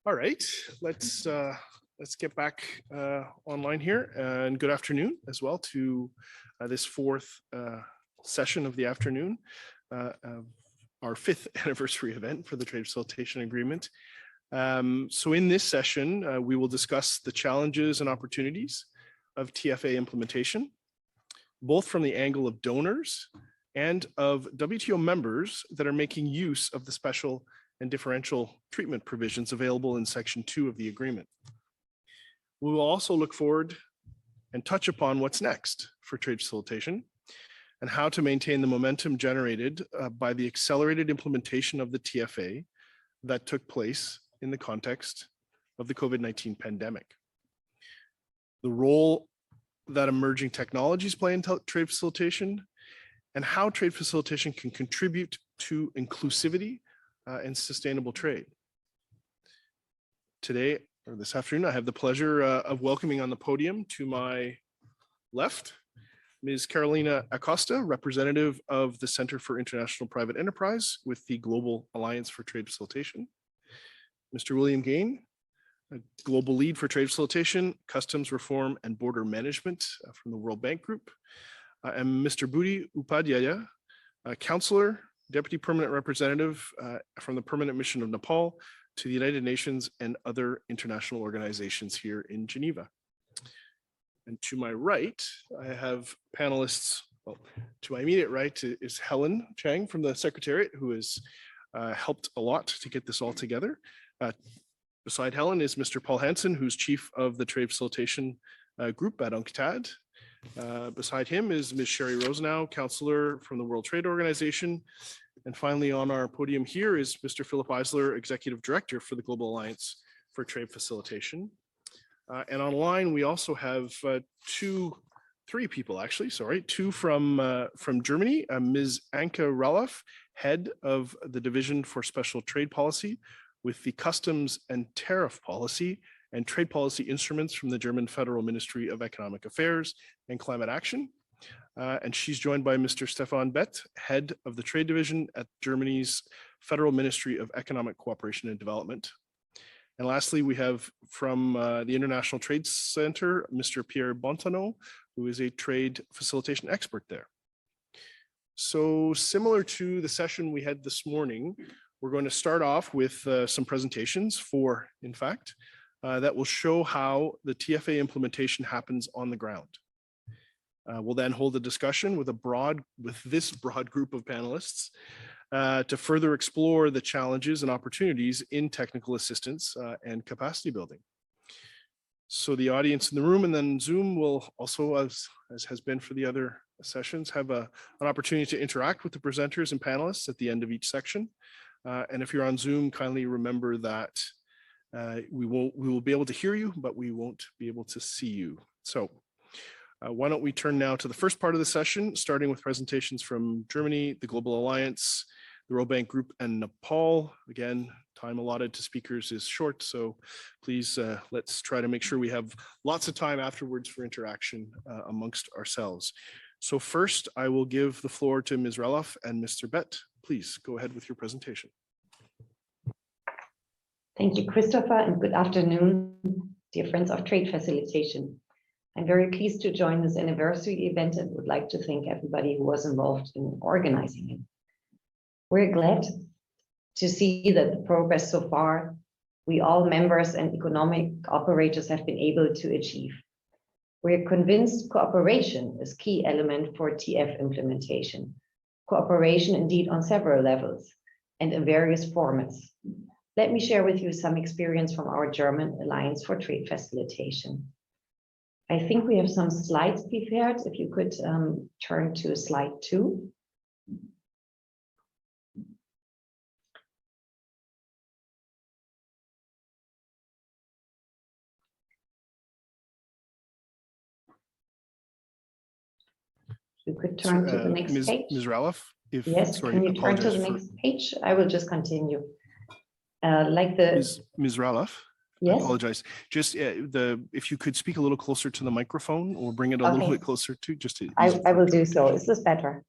All right, let's get back online here, and good afternoon as well to this fourth session of the afternoon, of our fifth anniversary event for the Trade Facilitation Agreement. So in this session, we will discuss the challenges and opportunities of TFA implementation, both from the angle of donors and of WTO members that are making use of the special and differential treatment provisions available in Section 2 of the agreement. We will also look forward and touch upon what's next for trade facilitation and how to maintain the momentum generated by the accelerated implementation of the TFA that took place in the context of the COVID-19 pandemic. The role that emerging technologies play in trade facilitation, and how trade facilitation can contribute to inclusivity and sustainable trade. Today, or this afternoon, I have the pleasure of welcoming on the podium to my left, Ms. Carolina Acosta, representative of the Center for International Private Enterprise with the Global Alliance for Trade Facilitation. Mr. William Gain, a global lead for trade facilitation, customs reform, and border management from the World Bank Group. And Mr. Budi Upadhyaya, a counselor, deputy permanent representative from the Permanent Mission of Nepal to the United Nations and other international organizations here in Geneva. And to my right, I have panelists. Well, to my immediate right is Helen Chang from the Secretariat, who has helped a lot to get this all together. Beside Helen is Mr. Paul Hansen, who's chief of the Trade Facilitation Group at UNCTAD. Beside him is Ms. Sherry Rosenau, counselor from the World Trade Organization. And finally on our podium here is Mr. Philip Eisler, executive director for the Global Alliance for Trade Facilitation. And online we also have three people actually, sorry, two from Germany, Ms. Anke Raloff, head of the Division for Special Trade Policy with the Customs and Tariff Policy and Trade Policy Instruments from the German Federal Ministry of Economic Affairs and Climate Action. And she's joined by Mr. Stefan Bett, head of the Trade Division at Germany's Federal Ministry of Economic Cooperation and Development. And lastly, we have from the International Trade Center, Mr. Pierre Bontanno, who is a trade facilitation expert there. So similar to the session we had this morning, we're going to start off with some presentations in fact, that will show how the TFA implementation happens on the ground. We'll then hold a discussion with this broad group of panelists to further explore the challenges and opportunities in technical assistance and capacity building. So the audience in the room and then Zoom will also, as has been for the other sessions, have an opportunity to interact with the presenters and panelists at the end of each section. And if you're on Zoom, kindly remember that we will be able to hear you, but we won't be able to see you. So why don't we turn now to the first part of the session, starting with presentations from Germany, the Global Alliance, the World Bank Group, and Nepal. Again, time allotted to speakers is short, so please let's try to make sure we have lots of time afterwards for interaction amongst ourselves. So first, I will give the floor to Ms. Raloff and Mr. Bett. Please go ahead with your presentation. Thank you, Christopher, and good afternoon, dear friends of trade facilitation. I'm very pleased to join this anniversary event and would like to thank everybody who was involved in organizing it. We're glad to see that the progress so far, we all members and economic operators have been able to achieve. We're convinced cooperation is a key element for TF implementation. Cooperation indeed on several levels and in various formats. Let me share with you some experience from our German Alliance for Trade Facilitation. I think we have some slides prepared. If you could turn to slide 2. You could turn to the next page. Ms. Raloff, yes, sorry, can you turn to the next page? I will just continue. Ms. Raloff, yes? I apologize. Just if you could speak a little closer to the microphone or bring it a little bit closer to just to. I will do so. Is this better?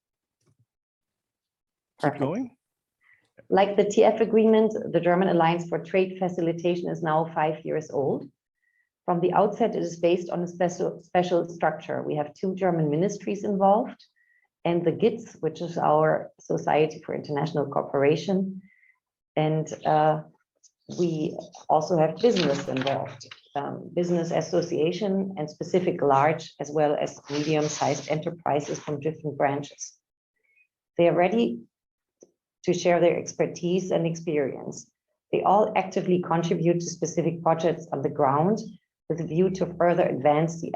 Keep going. Like the TF agreement, the German Alliance for Trade Facilitation is now 5 years old. From the outset, it is based on a special structure. We have 2 German ministries involved, and the GITS, which is our Society for International Cooperation. And we also have business involved, business association and specific large as well as medium-sized enterprises from different branches. They are ready to share their expertise and experience. They all actively contribute to specific projects on the ground with a view to further advance the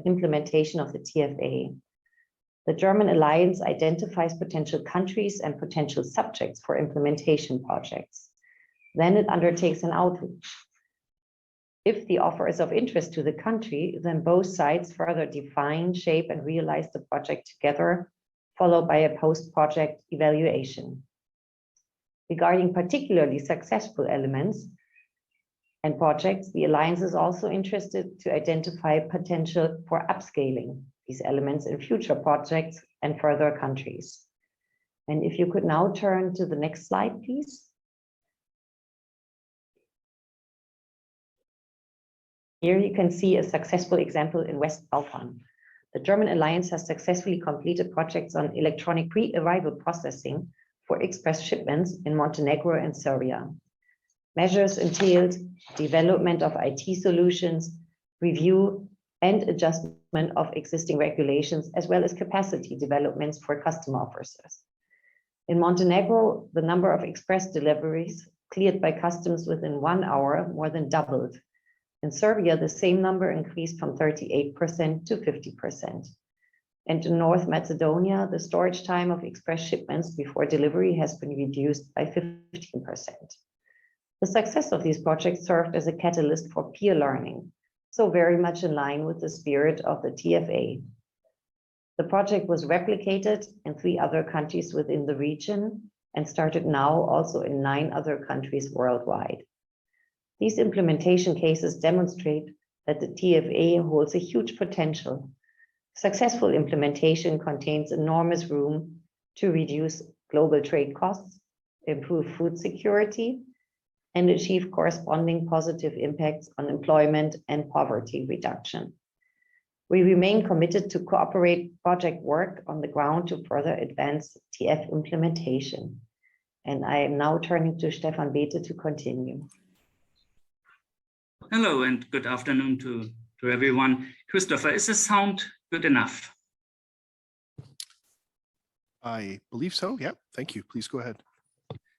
implementation of the TFA. The German Alliance identifies potential countries and potential subjects for implementation projects. Then it undertakes an outreach. If the offer is of interest to the country, then both sides further define, shape, and realize the project together, followed by a post-project evaluation. Regarding particularly successful elements and projects, the Alliance is also interested to identify potential for upscaling these elements in future projects and further countries. And if you could now turn to the next slide, please. Here you can see a successful example in West Balkan. The German Alliance has successfully completed projects on electronic pre-arrival processing for express shipments in Montenegro and Serbia. Measures entailed development of IT solutions, review and adjustment of existing regulations, as well as capacity developments for customer officers. In Montenegro, the number of express deliveries cleared by customs within 1 hour more than doubled. In Serbia, the same number increased from 38% to 50%. And in North Macedonia, the storage time of express shipments before delivery has been reduced by 15%. The success of these projects served as a catalyst for peer learning, so very much in line with the spirit of the TFA. The project was replicated in 3 other countries within the region and started now also in 9 other countries worldwide. These implementation cases demonstrate that the TFA holds a huge potential. Successful implementation contains enormous room to reduce global trade costs, improve food security, and achieve corresponding positive impacts on employment and poverty reduction. We remain committed to cooperate project work on the ground to further advance TF implementation. And I am now turning to Stefan Bethe to continue. Hello and good afternoon to everyone. Christopher, is the sound good enough? I believe so. Yeah, thank you. Please go ahead.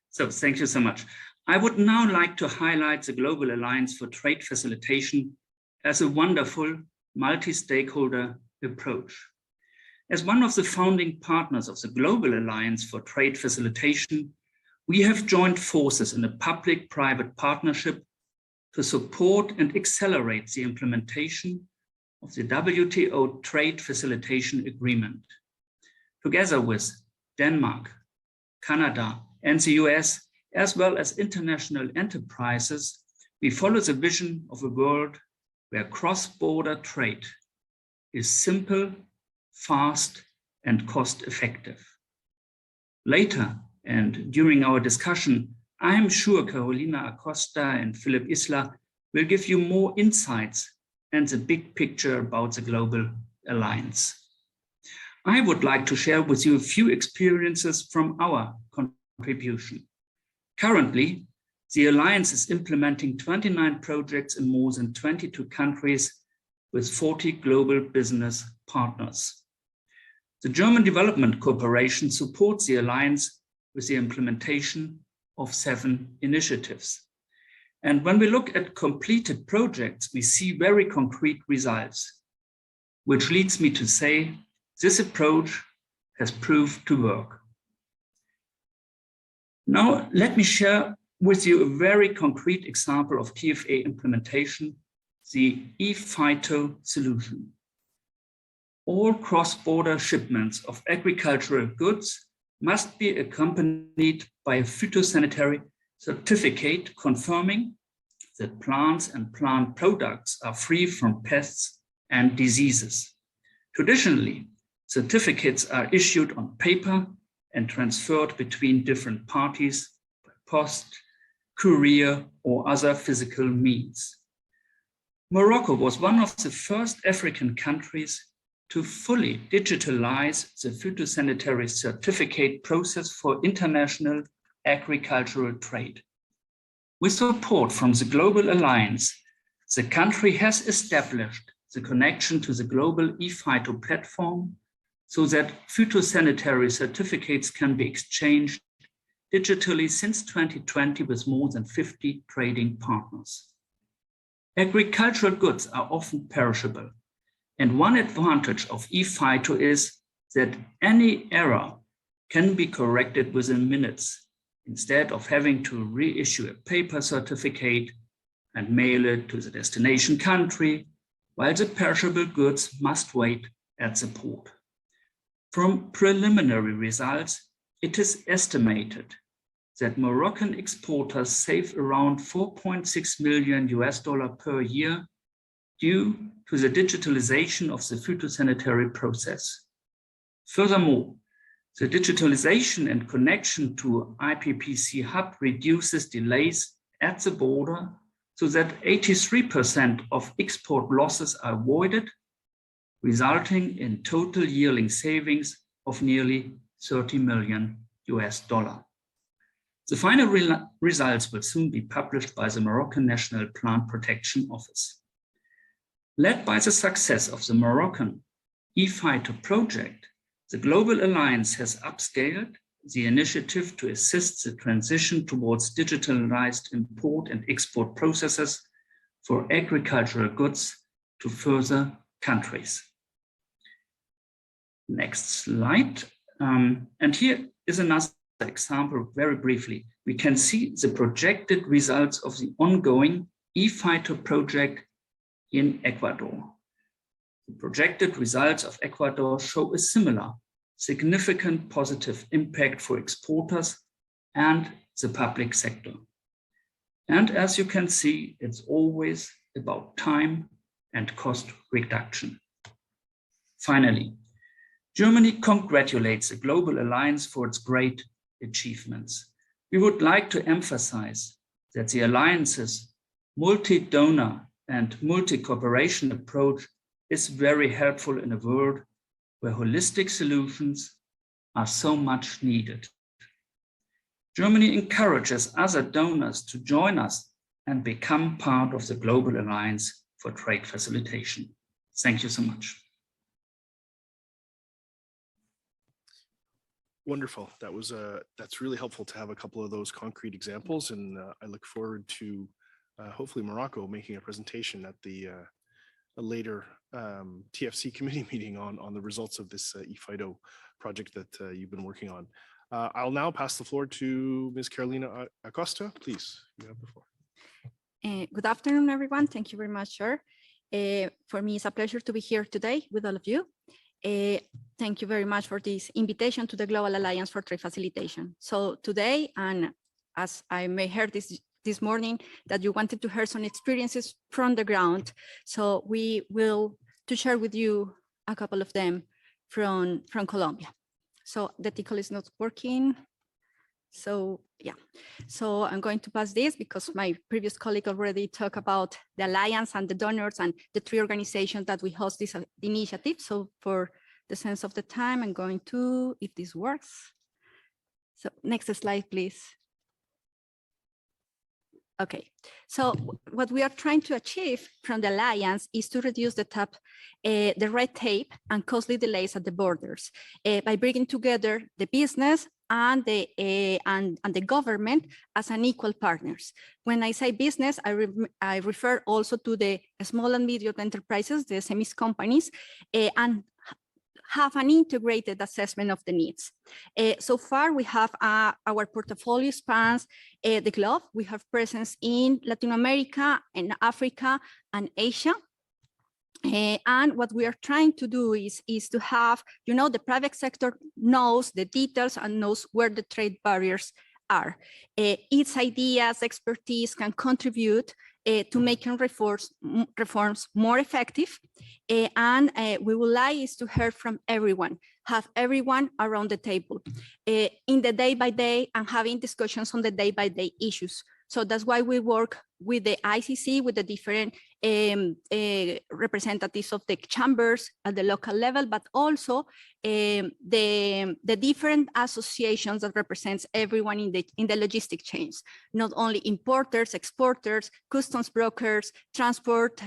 So thank you so much. I would now like to highlight the Global Alliance for Trade Facilitation as a wonderful multi-stakeholder approach. As one of the founding partners of the Global Alliance for Trade Facilitation, we have joined forces in a public-private partnership to support and accelerate the implementation of the WTO Trade Facilitation Agreement. Together with Denmark, Canada, and the US, as well as international enterprises, we follow the vision of a world where cross-border trade is simple, fast, and cost-effective. Later, and during our discussion, I am sure Carolina Acosta and Philip Isla will give you more insights and the big picture about the Global Alliance. I would like to share with you a few experiences from our contribution. Currently, the Alliance is implementing 29 projects in more than 22 countries with 40 global business partners. The German Development Corporation supports the Alliance with the implementation of 7 initiatives. And when we look at completed projects, we see very concrete results, which leads me to say this approach has proved to work. Now, let me share with you a very concrete example of TFA implementation, the ePhyto solution. All cross-border shipments of agricultural goods must be accompanied by a phytosanitary certificate confirming that plants and plant products are free from pests and diseases. Traditionally, certificates are issued on paper and transferred between different parties post, courier, or other physical means. Morocco was one of the first African countries to fully digitalize the phytosanitary certificate process for international agricultural trade. With support from the Global Alliance, the country has established the connection to the global ePhyto platform so that phytosanitary certificates can be exchanged digitally since 2020 with more than 50 trading partners. Agricultural goods are often perishable, and one advantage of ePhyto is that any error can be corrected within minutes, instead of having to reissue a paper certificate and mail it to the destination country, while the perishable goods must wait at the port. From preliminary results, it is estimated that Moroccan exporters save around $4.6 million per year due to the digitalization of the phytosanitary process. Furthermore, the digitalization and connection to IPPC hub reduces delays at the border so that 83% of export losses are avoided, resulting in total yearly savings of nearly $30 million. The final results will soon be published by the Moroccan National Plant Protection Office. Led by the success of the Moroccan ePhyto project, the Global Alliance has upscaled the initiative to assist the transition towards digitalized import and export processes for agricultural goods to further countries. Next slide. And here is another example very briefly. We can see the projected results of the ongoing ePhyto project in Ecuador. The projected results of Ecuador show a similar significant positive impact for exporters and the public sector. And as you can see, it's always about time and cost reduction. Finally, Germany congratulates the Global Alliance for its great achievements. We would like to emphasize that the Alliance's multi-donor and multi-cooperation approach is very helpful in a world where holistic solutions are so much needed. Germany encourages other donors to join us and become part of the Global Alliance for Trade Facilitation. Thank you so much. Wonderful. That's really helpful to have a couple of those concrete examples, and I look forward to hopefully Morocco making a presentation at the a later TFC committee meeting on the results of this ePhyto project that you've been working on. I'll now pass the floor to Ms. Carolina Acosta. Please, you have the floor. Good afternoon, everyone. Thank you very much, sir. For me, it's a pleasure to be here today with all of you. Thank you very much for this invitation to the Global Alliance for Trade Facilitation. So today, and as I may heard this morning, that you wanted to hear some experiences from the ground. So we will to share with you a couple of them from Colombia. So the tickle is not working. So yeah, so I'm going to pass this because my previous colleague already talked about the Alliance and the donors and the 3 organizations that we host this initiative. So for the sense of the time, I'm going to, if this works. So next slide, please. Okay, so what we are trying to achieve from the Alliance is to reduce the red tape and costly delays at the borders by bringing together the business and the government as an equal partners. When I say business, I refer also to the small and medium enterprises, the SMEs companies, and have an integrated assessment of the needs. So far, we have our portfolio spans the globe. We have presence in Latin America and Africa and Asia. And what we are trying to do is to have, the private sector knows the details and knows where the trade barriers are. Its ideas, expertise can contribute to making reforms more effective. And we would like is to hear from everyone, have everyone around the table in the day-by-day and having discussions on the day-by-day issues. So that's why we work with the ICC, with the different representatives of the chambers at the local level, but also the different associations that represents everyone in the logistic chains, not only importers, exporters, customs brokers, transport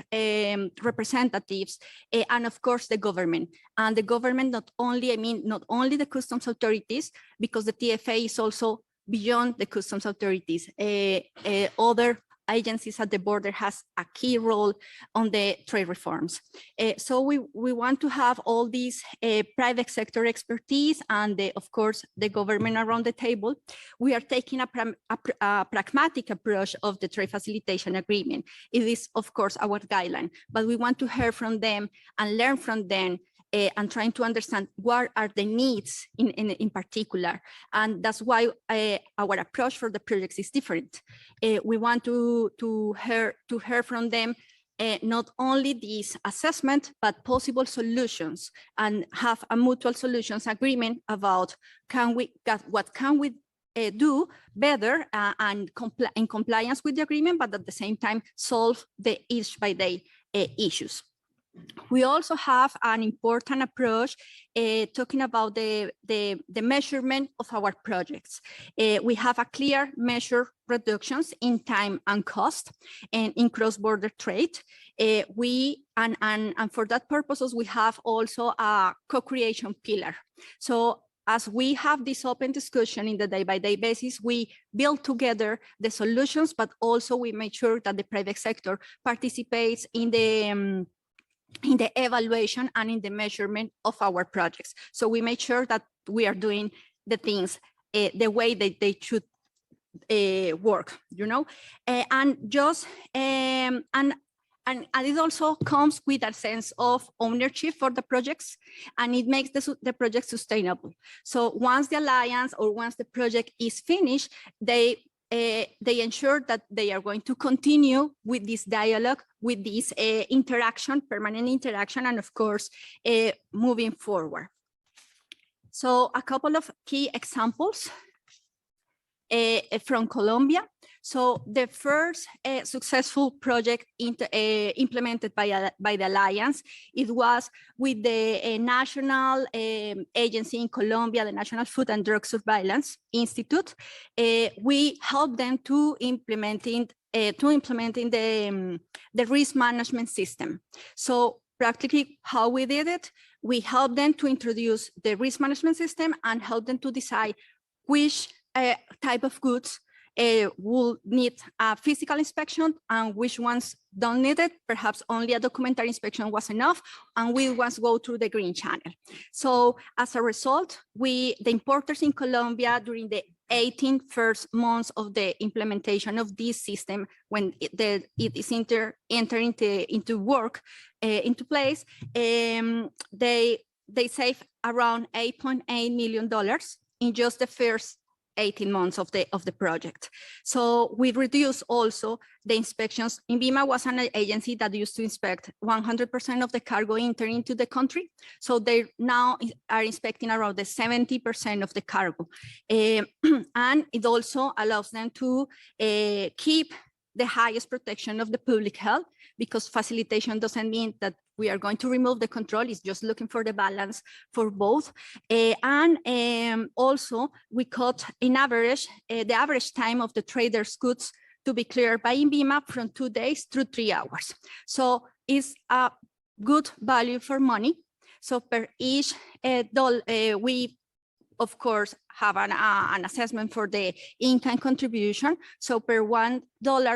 representatives, and of course the government. And the government not only the customs authorities, because the TFA is also beyond the customs authorities. Other agencies at the border has a key role on the trade reforms. So we want to have all these private sector expertise and of course the government around the table. We are taking a pragmatic approach of the trade facilitation agreement. It is of course our guideline, but we want to hear from them and learn from them and trying to understand what are the needs in particular. And that's why our approach for the projects is different. We want to hear from them not only this assessment, but possible solutions and have a mutual solutions agreement about what can we do better and in compliance with the agreement, but at the same time solve the day-by-day issues. We also have an important approach talking about the measurement of our projects. We have a clear measure reductions in time and cost and in cross-border trade. And for that purposes, we have also a co-creation pillar. So as we have this open discussion in the day-by-day basis, we build together the solutions, but also we make sure that the private sector participates in the evaluation and in the measurement of our projects. So we make sure that we are doing the things the way that they should work, you know, and it also comes with a sense of ownership for the projects, and it makes the project sustainable. So once the alliance or once the project is finished, they ensure that they are going to continue with this dialogue, with this interaction, permanent interaction, and of course, moving forward. So a couple of key examples from Colombia. So the first successful project implemented by the Alliance, it was with the national agency in Colombia, the National Food and Drug Surveillance Institute. We helped them to implementing the risk management system. So practically how we did it, we helped them to introduce the risk management system and help them to decide which type of goods will need a physical inspection and which ones don't need it. Perhaps only a documentary inspection was enough, and we once go through the green channel. So as a result, the importers in Colombia during the 18 first months of the implementation of this system, when it is entering into work, into place, they save around $8.8 million in just the first 18 months of the project. So we reduce also the inspections. INVIMA was an agency that used to inspect 100% of the cargo entering into the country. So they now are inspecting around the 70% of the cargo. And it also allows them to keep the highest protection of the public health, because facilitation doesn't mean that we are going to remove the control. It's just looking for the balance for both. Also, we cut in average, the average time of the trader's goods to be cleared by INVIMA from 2 days to 3 hours. So it's a good value for money. So per each dollar, we of course have an assessment for the in-kind contribution. So per $1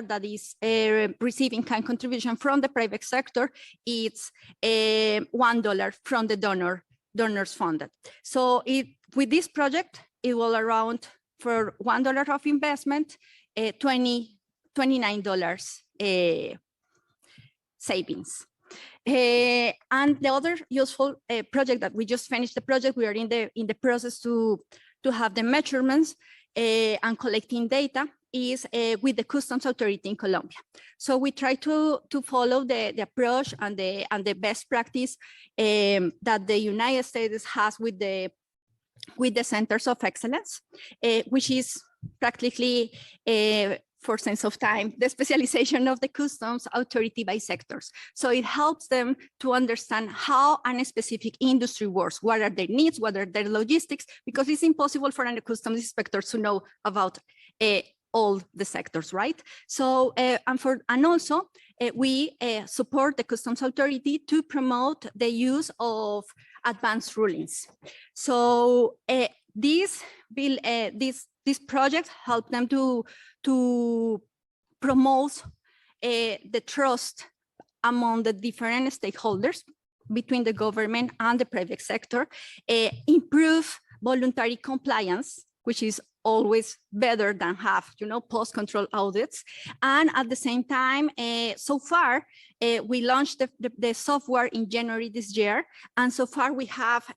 that is receiving kind contribution from the private sector, it's $1 from the donors funded. So with this project, it will around for $1 of investment, $29 savings. And the other useful project that we just finished the project, we are in the process to have the measurements. and collecting data is with the customs authority in Colombia. So we try to follow the approach and the best practice that the United States has with the centers of excellence, which is practically, for sense of time, the specialization of the customs authority by sectors. So it helps them to understand how a specific industry works, what are their needs, what are their logistics, because it's impossible for a customs inspector to know about all the sectors, right? So, and also we support the customs authority to promote the use of advanced rulings. So these projects help them to promote the trust among the different stakeholders between the government and the private sector, improve voluntary compliance, which is always better than have, post-control audits. And at the same time, so far, we launched the software in January this year. And so far we have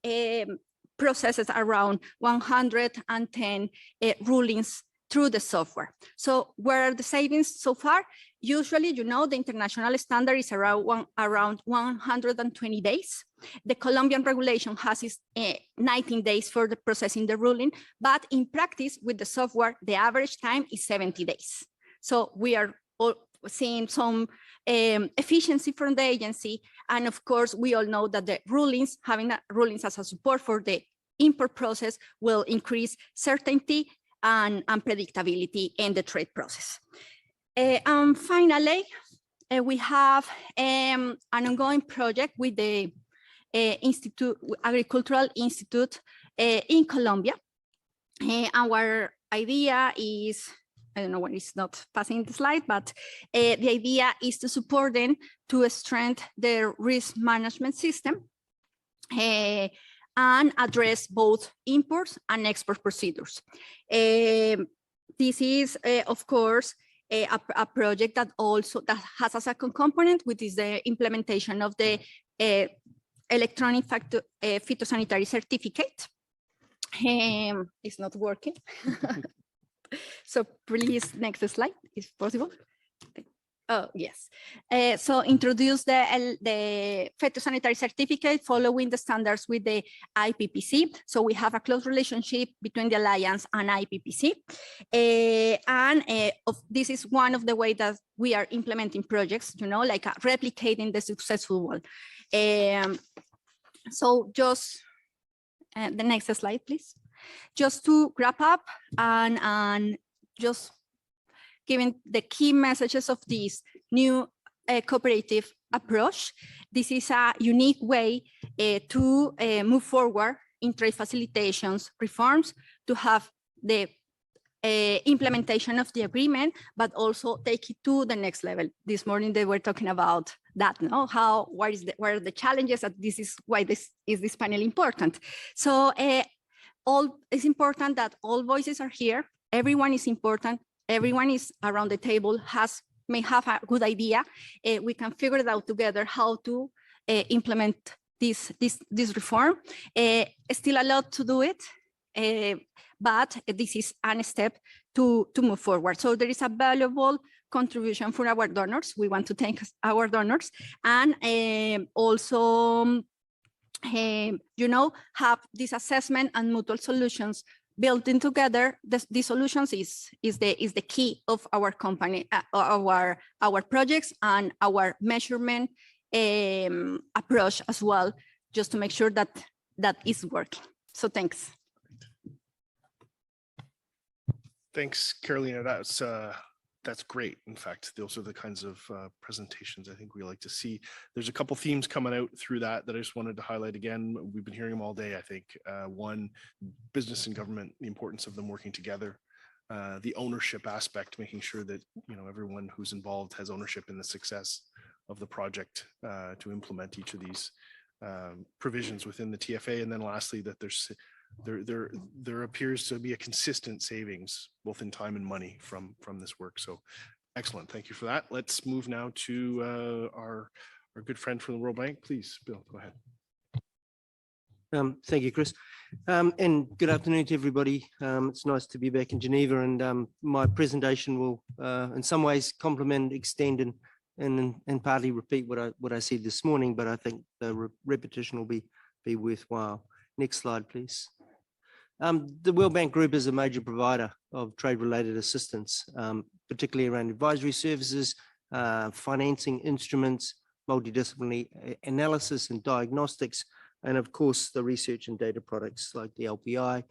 processes around 110 rulings through the software. So where are the savings so far? Usually, the international standard is around 120 days. The Colombian regulation has 19 days for the processing the ruling, but in practice with the software, the average time is 70 days. So we are seeing some efficiency from the agency. And of course, we all know that the rulings, having rulings as a support for the import process will increase certainty and predictability in the trade process. And finally, we have an ongoing project with the Agricultural Institute in Colombia. Our idea is, I don't know when it's not passing the slide, but the idea is to support them to strengthen their risk management system and address both imports and export procedures. This is, of course, a project that has as a component, which is the implementation of the electronic phytosanitary certificate. It's not working. So please, next slide, if possible. Oh, yes. So introduce the phytosanitary certificate following the standards with the IPPC. So we have a close relationship between the Alliance and IPPC. This is one of the ways that we are implementing projects, like replicating the successful one. So just the next slide, please. Just to wrap up and just giving the key messages of this new cooperative approach. This is a unique way to move forward in trade facilitations reforms, to have the implementation of the agreement, but also take it to the next level. This morning they were talking about that, what are the challenges, and this is why this panel important. So it's important that all voices are here. Everyone is important. Everyone is around the table, may have a good idea. We can figure it out together how to implement this reform. Still a lot to do it, but this is a step to move forward. So there is a valuable contribution for our donors. We want to thank our donors, and also have this assessment and mutual solutions building together. The solutions is the key of our company, our projects, and our measurement approach as well, just to make sure that is working. So thanks. Thanks, Carolina. That's great. In fact, those are the kinds of presentations I think we like to see. There's a couple themes coming out through that I just wanted to highlight again. We've been hearing them all day, I think. One, business and government, the importance of them working together. The ownership aspect, making sure that everyone who's involved has ownership in the success of the project to implement each of these provisions within the TFA. And then lastly, that there appears to be a consistent savings, both in time and money, from this work. So excellent. Thank you for that. Let's move now to our good friend from the World Bank. Please, Bill, go ahead. Thank you, Chris. And good afternoon to everybody. It's nice to be back in Geneva, and my presentation will in some ways complement, extend, and partly repeat what I said this morning, but I think the repetition will be worthwhile. Next slide, please. The World Bank Group is a major provider of trade-related assistance, particularly around advisory services, financing instruments, multidisciplinary analysis and diagnostics, and of course, the research and data products like the LPI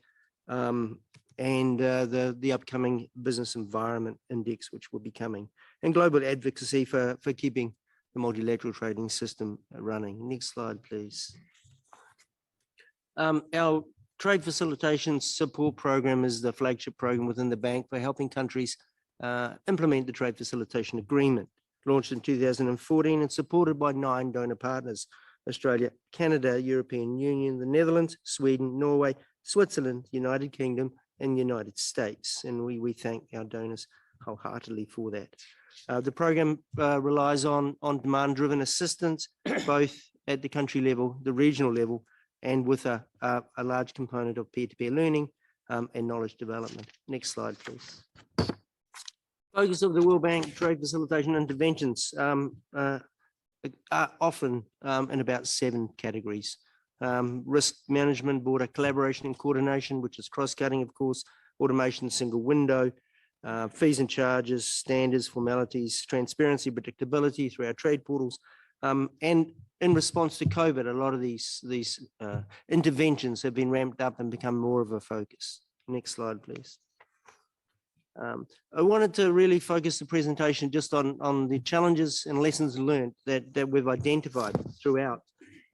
and the upcoming Business Environment Index, which will be coming, and global advocacy for keeping the multilateral trading system running. Next slide, please. Our Trade Facilitation Support Program is the flagship program within the bank for helping countries implement the Trade Facilitation Agreement, launched in 2014 and supported by 9 donor partners: Australia, Canada, European Union, the Netherlands, Sweden, Norway, Switzerland, United Kingdom, and United States. And we thank our donors wholeheartedly for that. The program relies on demand-driven assistance, both at the country level, the regional level, and with a large component of peer-to-peer learning and knowledge development. Next slide, please. Focus of the World Bank trade facilitation interventions are often in about 7 categories. Risk management, border collaboration and coordination, which is cross-cutting, of course, automation, single window, fees and charges, standards, formalities, transparency, predictability through our trade portals. And in response to COVID, a lot of these interventions have been ramped up and become more of a focus. Next slide, please. I wanted to really focus the presentation just on the challenges and lessons learned that we've identified throughout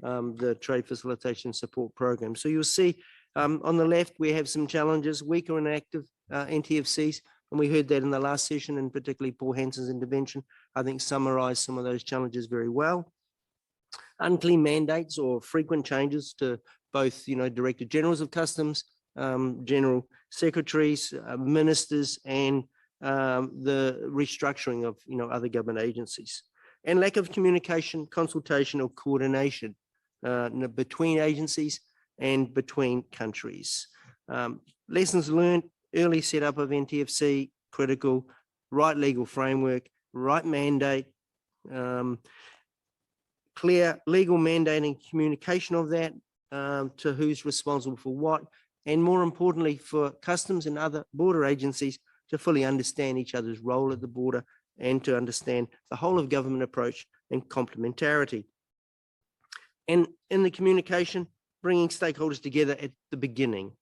the Trade Facilitation Support Program. So you'll see on the left, we have some challenges: weaker and active NTFCs, and we heard that in the last session, and particularly Paul Hansen's intervention, I think summarized some of those challenges very well. Unclear mandates or frequent changes to both, Director Generals of Customs, General Secretaries, Ministers, and the restructuring of, other government agencies. And lack of communication, consultation, or coordination between agencies and between countries. Lessons learned: early setup of NTFC, critical, right legal framework, right mandate, clear legal mandate and communication of that to who's responsible for what, and more importantly, for customs and other border agencies to fully understand each other's role at the border and to understand the whole of government approach and complementarity. And in the communication, bringing stakeholders together at the beginning.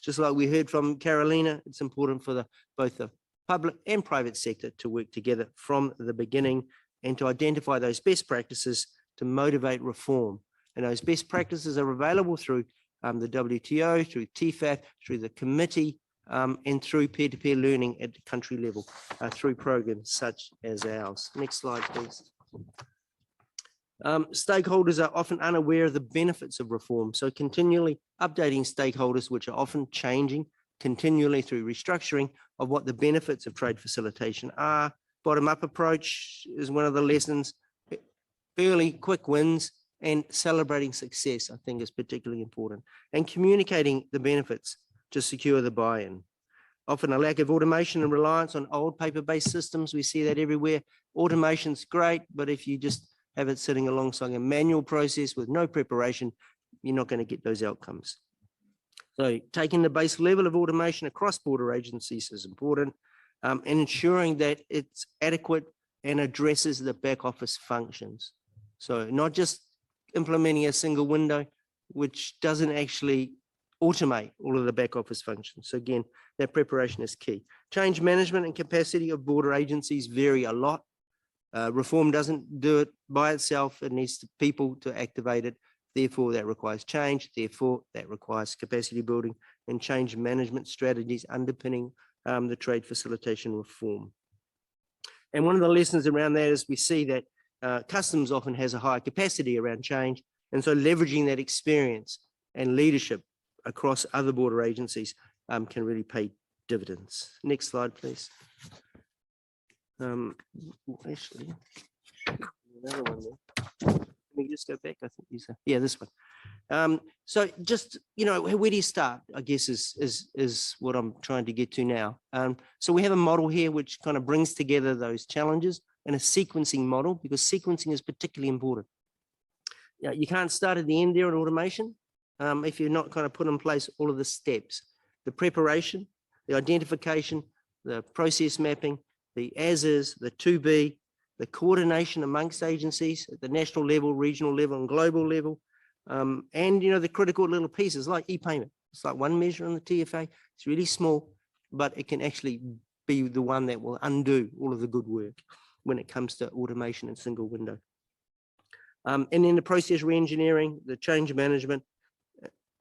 Just like we heard from Carolina, it's important for both the public and private sector to work together from the beginning and to identify those best practices to motivate reform. And those best practices are available through the WTO, through Tfa, through the committee, and through peer-to-peer learning at the country level, through programs such as ours. Next slide, please. Stakeholders are often unaware of the benefits of reform, so continually updating stakeholders, which are often changing continually through restructuring, of what the benefits of trade facilitation are. Bottom-up approach is one of the lessons. Early quick wins and celebrating success, I think, is particularly important, and communicating the benefits to secure the buy-in. Often a lack of automation and reliance on old paper-based systems. We see that everywhere. Automation's great, but if you just have it sitting alongside a manual process with no preparation, you're not going to get those outcomes. So taking the base level of automation across border agencies is important, and ensuring that it's adequate and addresses the back office functions. So not just implementing a single window, which doesn't actually automate all of the back office functions. So again, that preparation is key. Change management and capacity of border agencies vary a lot. Reform doesn't do it by itself. It needs people to activate it. Therefore, that requires change. Therefore, that requires capacity building and change management strategies underpinning the trade facilitation reform. And one of the lessons around that is we see that customs often has a higher capacity around change. And so leveraging that experience and leadership across other border agencies can really pay dividends. Next slide, please. Actually, another one there. Let me just go back. I think these are, yeah, this one. So just, where do you start, I guess, is what I'm trying to get to now. So we have a model here which kind of brings together those challenges and a sequencing model, because sequencing is particularly important. You can't start at the end there in automation if you're not kind of put in place all of the steps, the preparation, the identification, the process mapping, the as is, the to be, the coordination amongst agencies at the national level, regional level, and global level. And the critical little pieces like e-payment. It's like one measure on the TFA. It's really small, but it can actually be the one that will undo all of the good work when it comes to automation and single window. And then the process reengineering, the change management,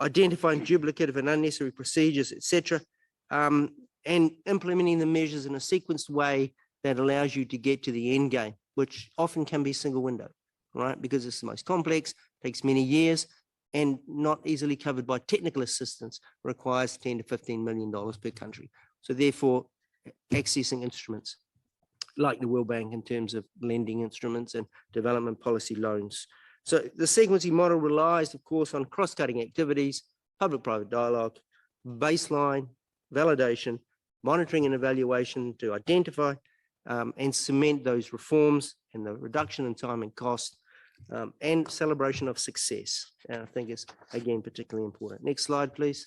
identifying duplicative and unnecessary procedures, etc., and implementing the measures in a sequenced way that allows you to get to the end game, which often can be single window, right? Because it's the most complex, takes many years, and not easily covered by technical assistance, requires $10 to $15 million per country. So therefore, accessing instruments like the World Bank in terms of lending instruments and development policy loans. So the sequencing model relies, of course, on cross-cutting activities, public-private dialogue, baseline, validation, monitoring and evaluation to identify and cement those reforms and the reduction in time and cost, and celebration of success. And I think it's, again, particularly important. Next slide, please.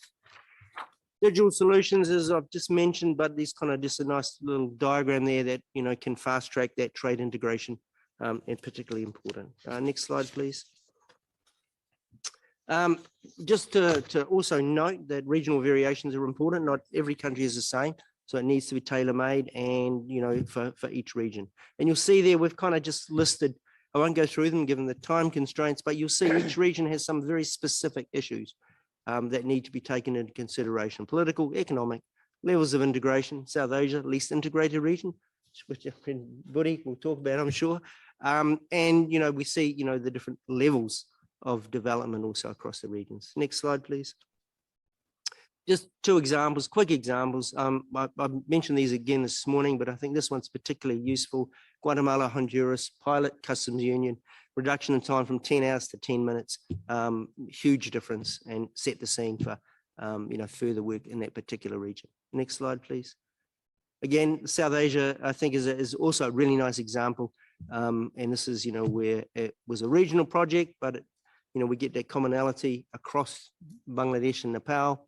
Digital solutions, as I've just mentioned, but there's kind of just a nice little diagram there that, can fast track that trade integration, and particularly important. Next slide, please. Just to also note that regional variations are important. Not every country is the same, so it needs to be tailor-made and, for each region. And you'll see there, we've kind of just listed, I won't go through them given the time constraints, but you'll see each region has some very specific issues that need to be taken into consideration. Political, economic, levels of integration. South Asia, least integrated region, which your friend Buddy will talk about, I'm sure. And, we see, the different levels of development also across the regions. Next slide, please. Just two examples, quick examples. I mentioned these again this morning, but I think this one's particularly useful. Guatemala, Honduras, pilot customs union, reduction in time from 10 hours to 10 minutes, huge difference, and set the scene for, further work in that particular region. Next slide, please. Again, South Asia, I think is also a really nice example. And this is, where it was a regional project, but, we get that commonality across Bangladesh and Nepal,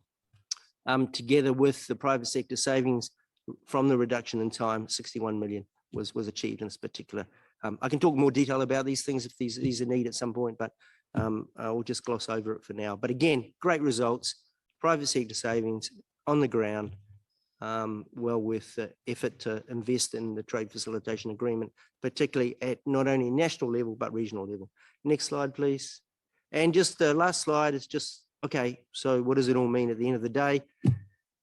together with the private sector savings from the reduction in time. 61 million was achieved in this particular. I can talk more detail about these things if these are needed at some point, but I'll just gloss over it for now. But again, great results, private sector savings on the ground, well worth the effort to invest in the trade facilitation agreement, particularly at not only national level, but regional level. Next slide, please. And just the last slide is just, okay, so what does it all mean at the end of the day?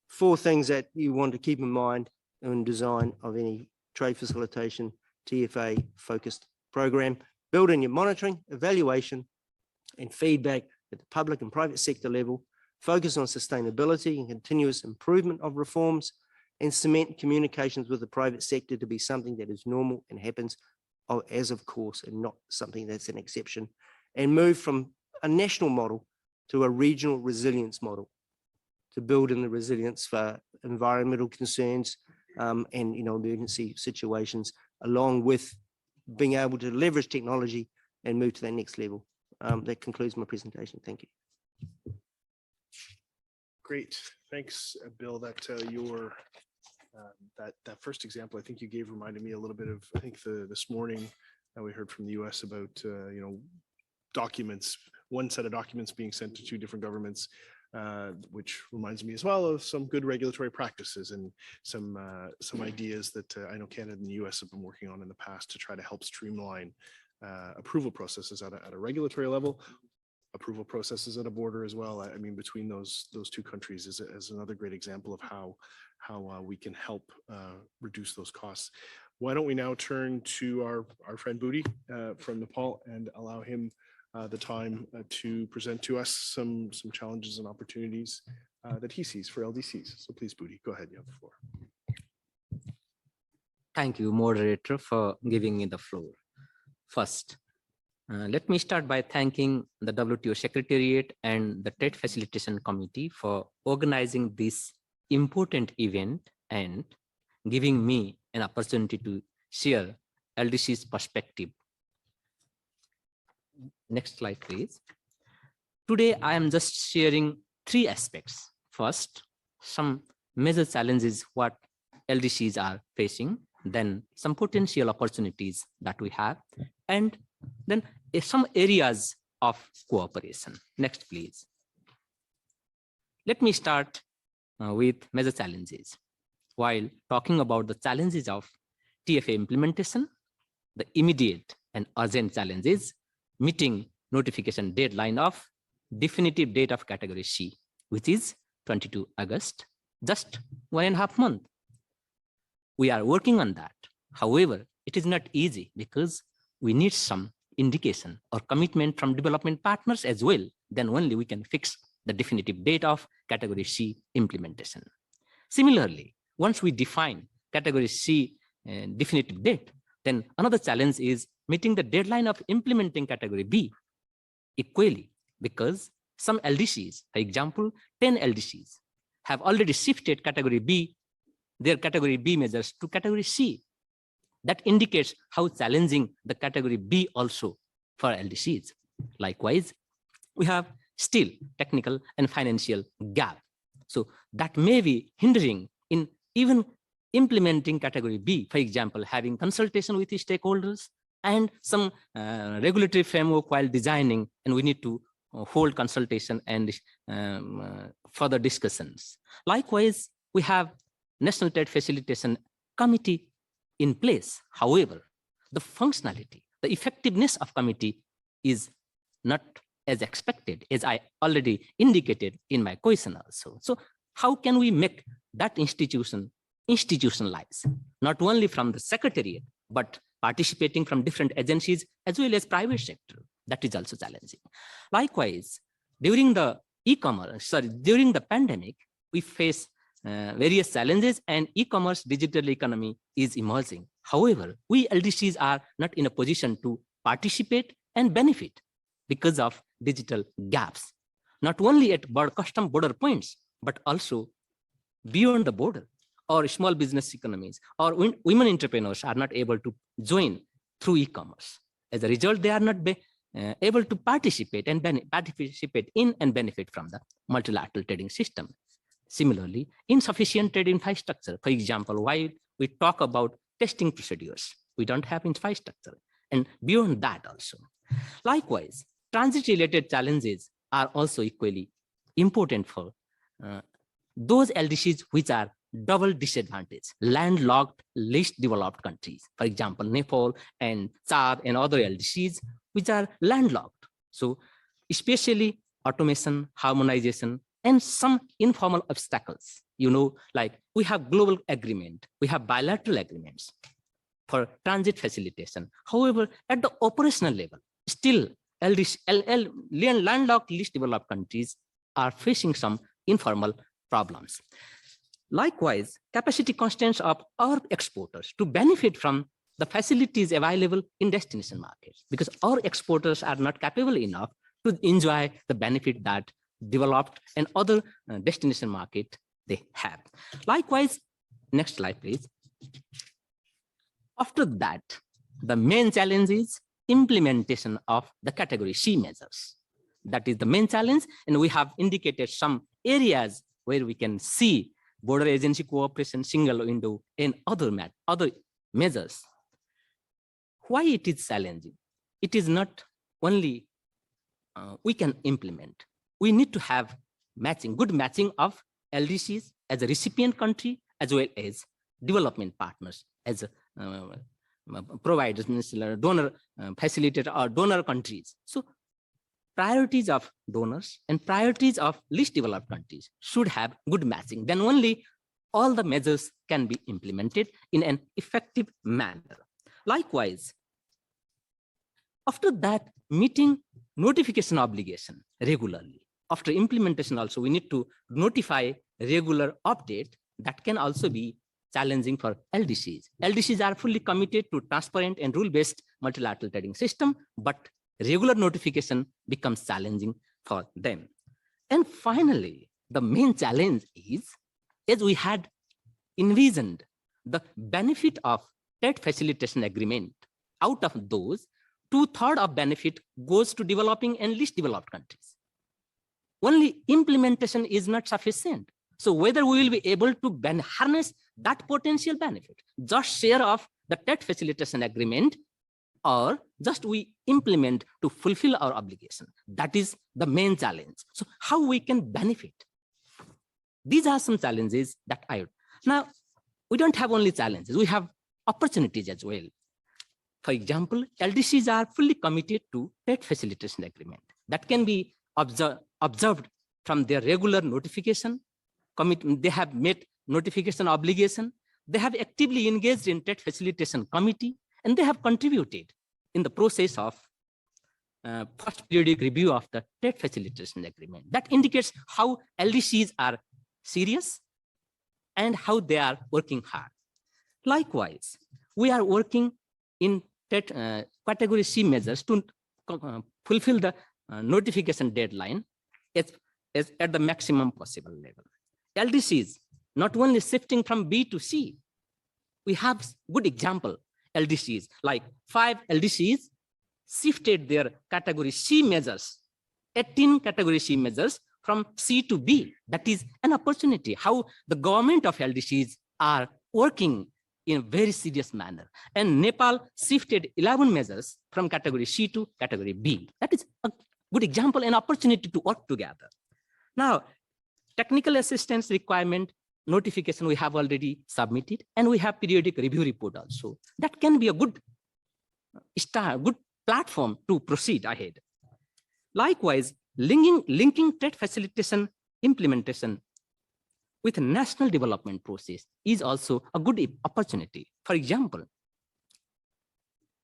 4 things that you want to keep in mind in design of any trade facilitation TFA focused program. Build in your monitoring, evaluation, and feedback at the public and private sector level. Focus on sustainability and continuous improvement of reforms, and cement communications with the private sector to be something that is normal and happens as of course, and not something that's an exception. And move from a national model to a regional resilience model to build in the resilience for environmental concerns and emergency situations, along with being able to leverage technology and move to that next level. That concludes my presentation. Thank you. Great, thanks, Bill. That that first example I think you gave reminded me a little bit of, I think this morning we heard from the US about documents, one set of documents being sent to 2 different governments, which reminds me as well of some good regulatory practices and some ideas that I know Canada and the US have been working on in the past to try to help streamline approval processes at a regulatory level, approval processes at a border as well. I mean, between those 2 countries is another great example of how we can help reduce those costs. Why don't we now turn to our friend Budi from Nepal and allow him the time to present to us some challenges and opportunities that he sees for LDCs. So please, Budi, go ahead, you have the floor. Thank you, moderator, for giving me the floor. First, Let me start by thanking the WTO Secretariat and the Trade Facilitation Committee for organizing this important event and giving me an opportunity to share LDC's perspective. Next slide, please. Today, I am just sharing three aspects. First, some major challenges what LDCs are facing, then some potential opportunities that we have, and then some areas of cooperation. Next, please. Let me start with major challenges. While talking about the challenges of TFA implementation, the immediate and urgent challenges, meeting notification deadline of definitive date of category C, which is 22 August, just 1.5 months. We are working on that. However, it is not easy because we need some indication or commitment from development partners as well. Then only we can fix the definitive date of category C implementation. Similarly, once we define category C definitive date, then another challenge is meeting the deadline of implementing category B equally, because some LDCs, for example, 10 LDCs have already shifted category B, their category B measures to category C. That indicates how challenging the category B also for LDCs. Likewise, we have still technical and financial gap. So that may be hindering in even implementing category B, for example, having consultation with the stakeholders and some regulatory framework while designing, and we need to hold consultation and further discussions. Likewise, we have National Trade Facilitation Committee in place. However, the functionality, the effectiveness of committee is not as expected, as I already indicated in my question also. So how can we make that institution institutionalized, not only from the secretariat, but participating from different agencies as well as private sector? That is also challenging. Likewise, during the during the pandemic, we face various challenges, and e-commerce digital economy is emerging. However, we LDCs are not in a position to participate and benefit because of digital gaps, not only at custom border points, but also beyond the border. Or small business economies or women entrepreneurs are not able to join through e-commerce. As a result, they are not able to participate in and benefit from the multilateral trading system. Similarly, insufficient trade infrastructure. For example, while we talk about testing procedures, we don't have infrastructure, and beyond that also. Likewise, transit-related challenges are also equally important for those LDCs which are double disadvantage, landlocked, least developed countries. For example, Nepal and Chad and other LDCs which are landlocked. So especially automation, harmonization, and some informal obstacles. You know, like we have global agreement, we have bilateral agreements for transit facilitation. However, at the operational level, still landlocked, least developed countries are facing some informal problems. Likewise, capacity constraints of our exporters to benefit from the facilities available in destination markets, because our exporters are not capable enough to enjoy the benefit that developed and other destination market they have. Likewise, next slide, please. After that, the main challenge is implementation of the category C measures. That is the main challenge, and we have indicated some areas where we can see border agency cooperation, single window, and other measures. Why it is challenging? It is not only we can implement. We need to have matching, good matching of LDCs as a recipient country, as well as development partners, as providers, donor, facilitator, or donor countries. So priorities of donors and priorities of least developed countries should have good matching. Then only all the measures can be implemented in an effective manner. Likewise, after that, meeting notification obligation regularly. After implementation also, we need to notify regular update. That can also be challenging for LDCs. LDCs are fully committed to transparent and rule-based multilateral trading system, but regular notification becomes challenging for them. And finally, the main challenge is, as we had envisioned, the benefit of trade facilitation agreement. Out of those, 2/3 of benefit goes to developing and least developed countries. Only implementation is not sufficient. So whether we will be able to harness that potential benefit, just share of the trade facilitation agreement, or just we implement to fulfill our obligation. That is the main challenge. So how we can benefit? These are some challenges that I would. Now, we don't have only challenges, we have opportunities as well. For example, LDCs are fully committed to trade facilitation agreement. That can be observed from their regular notification commitment. They have met notification obligation. They have actively engaged in trade facilitation committee, and they have contributed in the process of first periodic review of the trade facilitation agreement. That indicates how LDCs are serious and how they are working hard. Likewise, we are working in category C measures to fulfill the notification deadline at the maximum possible level. LDCs not only shifting from B to C, we have good example LDCs, like 5 LDCs shifted their category C measures, 18 category C measures from C to B. That is an opportunity, how the government of LDCs are working in a very serious manner. And Nepal shifted 11 measures from category C to category B. That is a good example and opportunity to work together. Now, technical assistance requirement notification we have already submitted, and we have periodic review report also. That can be a good good platform to proceed ahead. Likewise, linking trade facilitation implementation with national development process is also a good opportunity. For example,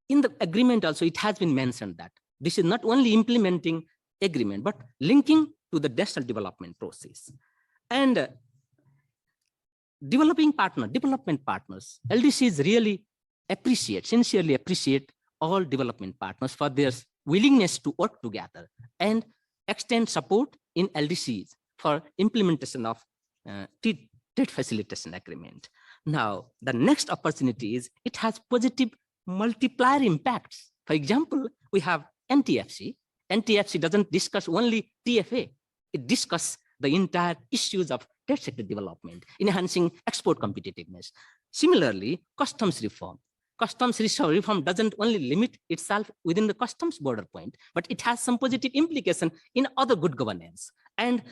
in the agreement also, it has been mentioned that this is not only implementing agreement, but linking to the national development process. And development partners, LDCs really sincerely appreciate all development partners for their willingness to work together and extend support in LDCs for implementation of trade facilitation agreement. Now, the next opportunity is it has positive multiplier impacts. For example, we have NTFC. NTFC doesn't discuss only TFA. It discusses the entire issues of trade sector development, enhancing export competitiveness. Similarly, customs reform. Customs reform doesn't only limit itself within the customs border point, but it has some positive implication in other good governance and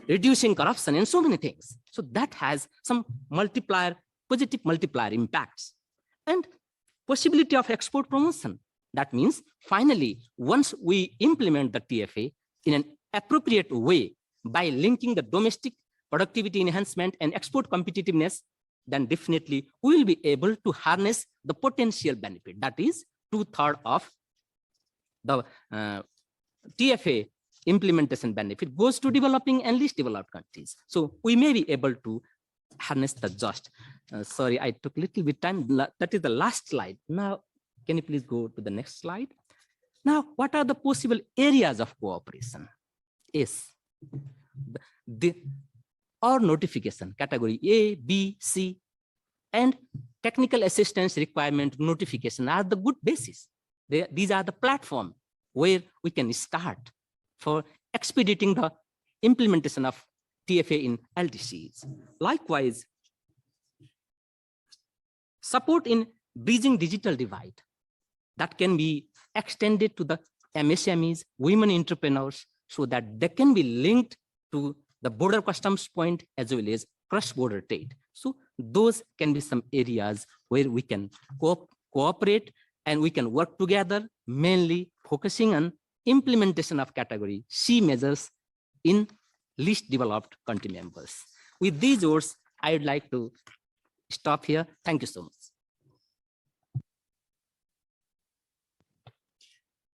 reducing corruption and so many things. So that has some positive multiplier impacts. And possibility of export promotion. That means finally, once we implement the TFA in an appropriate way by linking the domestic productivity enhancement and export competitiveness, then definitely we will be able to harness the potential benefit. That is 2/3 of the TFA implementation benefit goes to developing and least developed countries. So we may be able to harness the just. Sorry, I took a little bit time. That is the last slide. Now, can you please go to the next slide? Now, what are the possible areas of cooperation? Yes, or notification category A, B, C, and technical assistance requirement notification are the good basis. These are the platform where we can start for expediting the implementation of TFA in LDCs. Likewise, support in bridging digital divide that can be extended to the MSMEs, women entrepreneurs, so that they can be linked to the border customs point as well as cross-border trade. So those can be some areas where we can cooperate and we can work together, mainly focusing on implementation of category C measures in least developed country members. With these words, I would like to stop here. Thank you so much.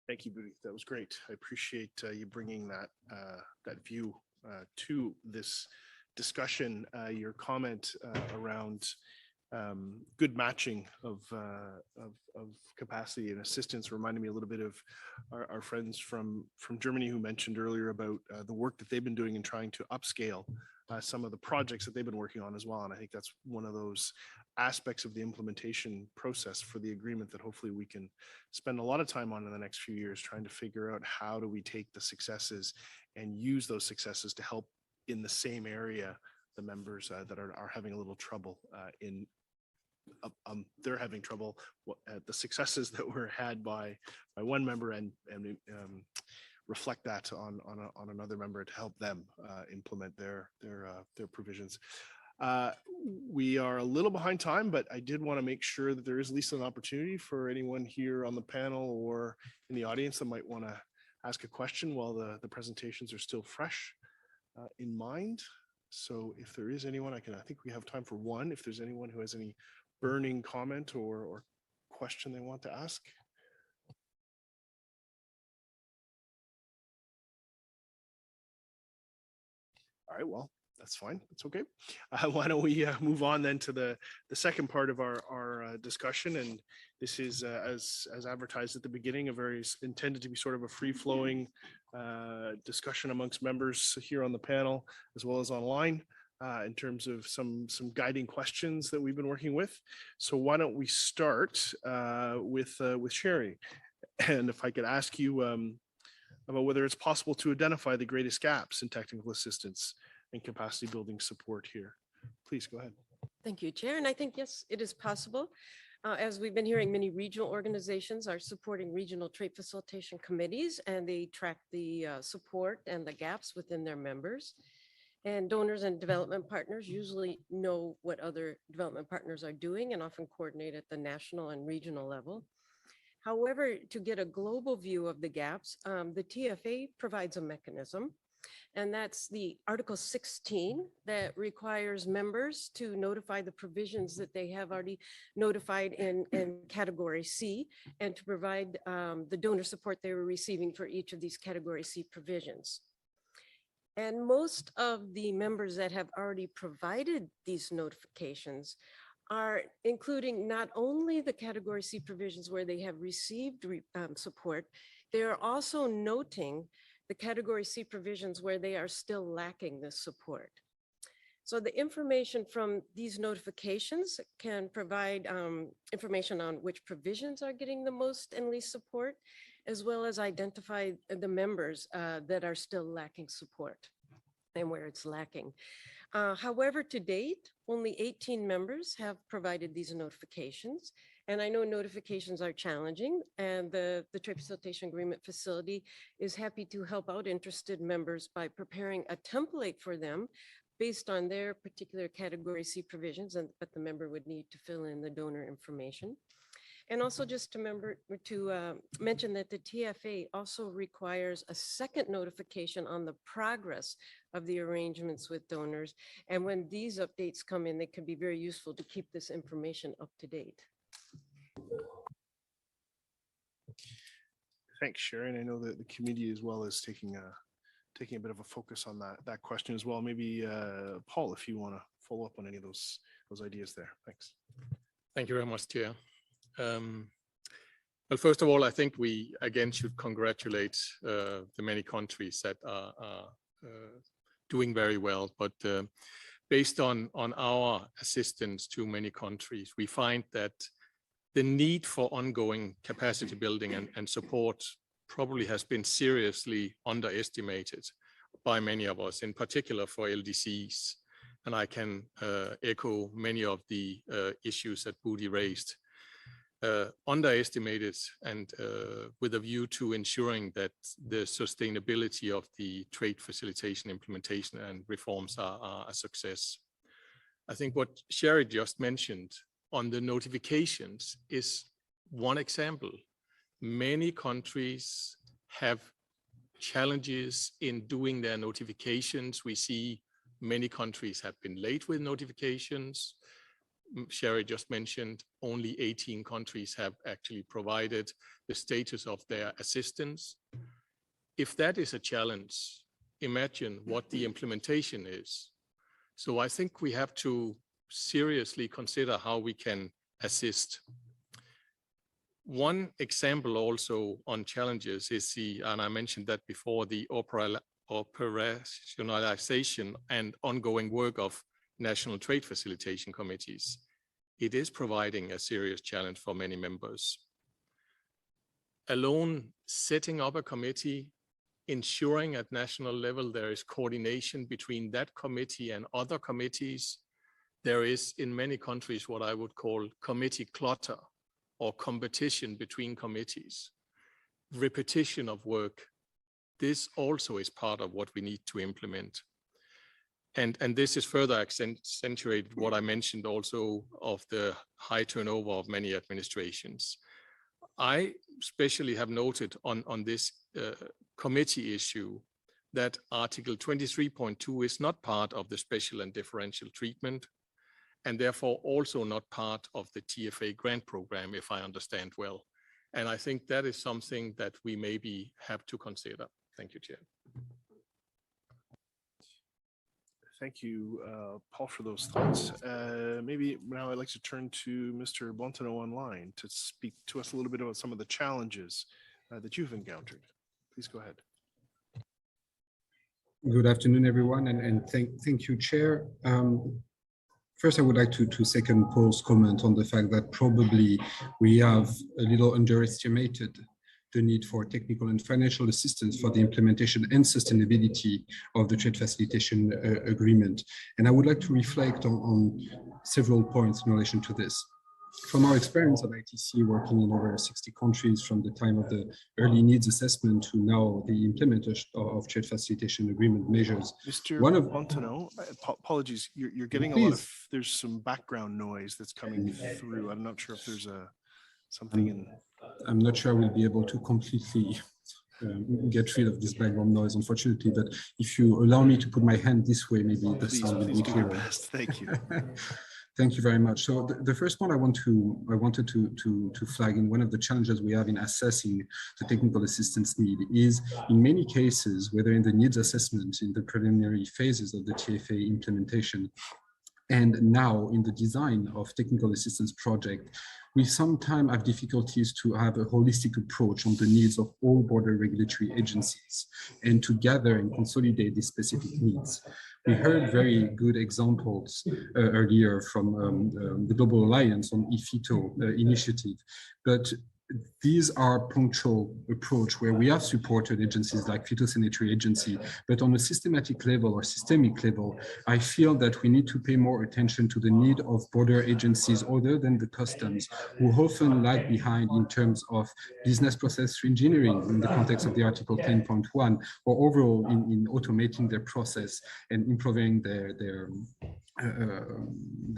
Thank you, Budi. That was great. I appreciate you bringing that view to this discussion. Your comment around good matching of capacity and assistance. Reminded me a little bit of our friends from Germany who mentioned earlier about the work that they've been doing in trying to upscale some of the projects that they've been working on as well. And I think that's one of those aspects of the implementation process for the agreement that hopefully we can spend a lot of time on in the next few years, trying to figure out how do we take the successes and use those successes to help in the same area the members that are having a little trouble they're having trouble at the successes that were had by one member and reflect that on another member to help them implement their provisions. We are a little behind time, but I did want to make sure that there is at least an opportunity for anyone here on the panel or in the audience that might want to ask a question while the presentations are still fresh in mind. So if there is anyone, I think we have time for one. If there's anyone who has any burning comment or question they want to ask. All right, well, that's fine. That's okay. Why don't we move on then to the second part of our discussion. And this is, as advertised at the beginning, intended to be sort of a free-flowing discussion amongst members here on the panel, as well as online, in terms of some guiding questions that we've been working with. So why don't we start with Sherry? And if I could ask you about whether it's possible to identify the greatest gaps in technical assistance and capacity building support here. Please go ahead. Thank you, Chair. And I think, yes, it is possible. As we've been hearing, many regional organizations are supporting regional trade facilitation committees, and they track the support and the gaps within their members. And donors and development partners usually know what other development partners are doing and often coordinate at the national and regional level. However, to get a global view of the gaps, the TFA provides a mechanism, and that's the Article 16 that requires members to notify the provisions that they have already notified in Category C, and to provide the donor support they were receiving for each of these Category C provisions. And most of the members that have already provided these notifications are including not only the Category C provisions where they have received support, they are also noting the Category C provisions where they are still lacking this support. So the information from these notifications can provide information on which provisions are getting the most and least support, as well as identify the members that are still lacking support and where it's lacking. However, to date, only 18 members have provided these notifications. And I know notifications are challenging, and the Trade Facilitation Agreement Facility is happy to help out interested members by preparing a template for them based on their particular Category C provisions, but the member would need to fill in the donor information. And also just to mention that the TFA also requires a second notification on the progress of the arrangements with donors. And when these updates come in, they can be very useful to keep this information up to date. Thanks, Sharon. I know that the committee as well is taking a bit of a focus on that question as well. Maybe Paul, if you want to follow up on any of those ideas there. Thanks. Thank you very much, Chair. Well, first of all, I think we again should congratulate the many countries that are doing very well. But based on our assistance to many countries, we find that the need for ongoing capacity building and support probably has been seriously underestimated by many of us, in particular for LDCs. And I can echo many of the issues that Budi raised. Underestimated and with a view to ensuring that the sustainability of the trade facilitation implementation and reforms are a success. I think what Sherry just mentioned on the notifications is one example. Many countries have challenges in doing their notifications. We see many countries have been late with notifications. Sherry just mentioned only 18 countries have actually provided the status of their assistance. If that is a challenge, imagine what the implementation is. So I think we have to seriously consider how we can assist. One example also on challenges is and I mentioned that before, the operationalization and ongoing work of national trade facilitation committees. It is providing a serious challenge for many members. Alone, setting up a committee, ensuring at national level there is coordination between that committee and other committees. There is in many countries what I would call committee clutter or competition between committees, repetition of work. This also is part of what we need to implement. And this is further accentuated what I mentioned also of the high turnover of many administrations. I especially have noted on this committee issue that Article 23.2 is not part of the special and differential treatment, and therefore also not part of the TFA grant program, if I understand well. And I think that is something that we maybe have to consider. Thank you, Chair. Thank you, Paul, for those thoughts. Maybe now I'd like to turn to Mr. Bontenot online to speak to us a little bit about some of the challenges that you've encountered. Please go ahead. Good afternoon, everyone, and thank you, Chair. First, I would like to second Paul's comment on the fact that probably we have a little underestimated the need for technical and financial assistance for the implementation and sustainability of the trade facilitation agreement. And I would like to reflect on several points in relation to this. From our experience at ITC, working in over 60 countries from the time of the early needs assessment to now the implementation of trade facilitation agreement measures. Mr. Bontenot, apologies, you're getting a lot of, there's some background noise that's coming through. I'm not sure if there's something in. I'm not sure we'll be able to completely get rid of this background noise, unfortunately, but if you allow me to put my hand this way, maybe the sound will be clearer. Thank you. Thank you very much. So the first point I wanted to flag in one of the challenges we have in assessing the technical assistance need is in many cases, whether in the needs assessment in the preliminary phases of the TFA implementation, and now in the design of technical assistance project, we sometimes have difficulties to have a holistic approach on the needs of all border regulatory agencies and to gather and consolidate these specific needs. We heard very good examples earlier from the Global Alliance on IFITO initiative, but these are punctual approach where we have supported agencies like phytosanitary agency, but on a systematic level or systemic level, I feel that we need to pay more attention to the need of border agencies other than the customs, who often lag behind in terms of business process engineering in the context of the Article 10.1, or overall in automating their process and improving the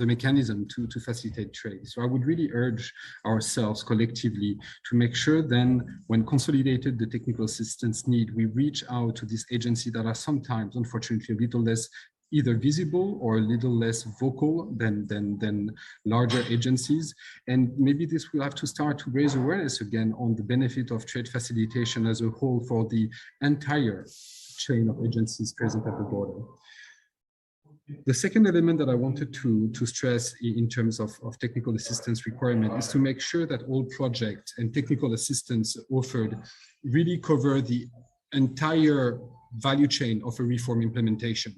mechanism to facilitate trade. So I would really urge ourselves collectively to make sure then when consolidated the technical assistance need, we reach out to these agencies that are sometimes, unfortunately, a little less either visible or a little less vocal than larger agencies. And maybe this will have to start to raise awareness again on the benefit of trade facilitation as a whole for the entire chain of agencies present at the border. The second element that I wanted to stress in terms of technical assistance requirement is to make sure that all projects and technical assistance offered really cover the entire value chain of a reform implementation.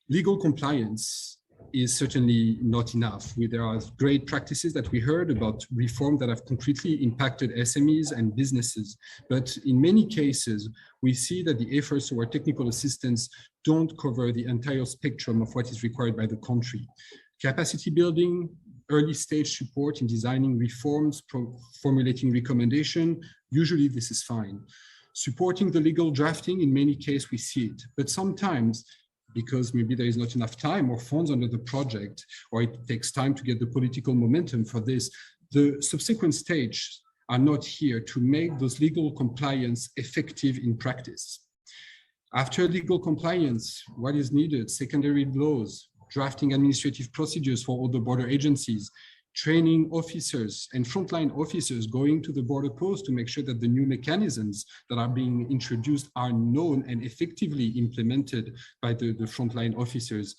Legal compliance is certainly not enough. There are great practices that we heard about reform that have concretely impacted SMEs and businesses. But in many cases, we see that the efforts toward technical assistance don't cover the entire spectrum of what is required by the country. Capacity building, early stage support in designing reforms, formulating recommendation, usually this is fine. Supporting the legal drafting, in many cases we see it, but sometimes because maybe there is not enough time or funds under the project, or it takes time to get the political momentum for this, the subsequent stages are not here to make those legal compliance effective in practice. After legal compliance, what is needed? Secondary laws, drafting administrative procedures for all the border agencies, training officers and frontline officers going to the border post to make sure that the new mechanisms that are being introduced are known and effectively implemented by the frontline officers.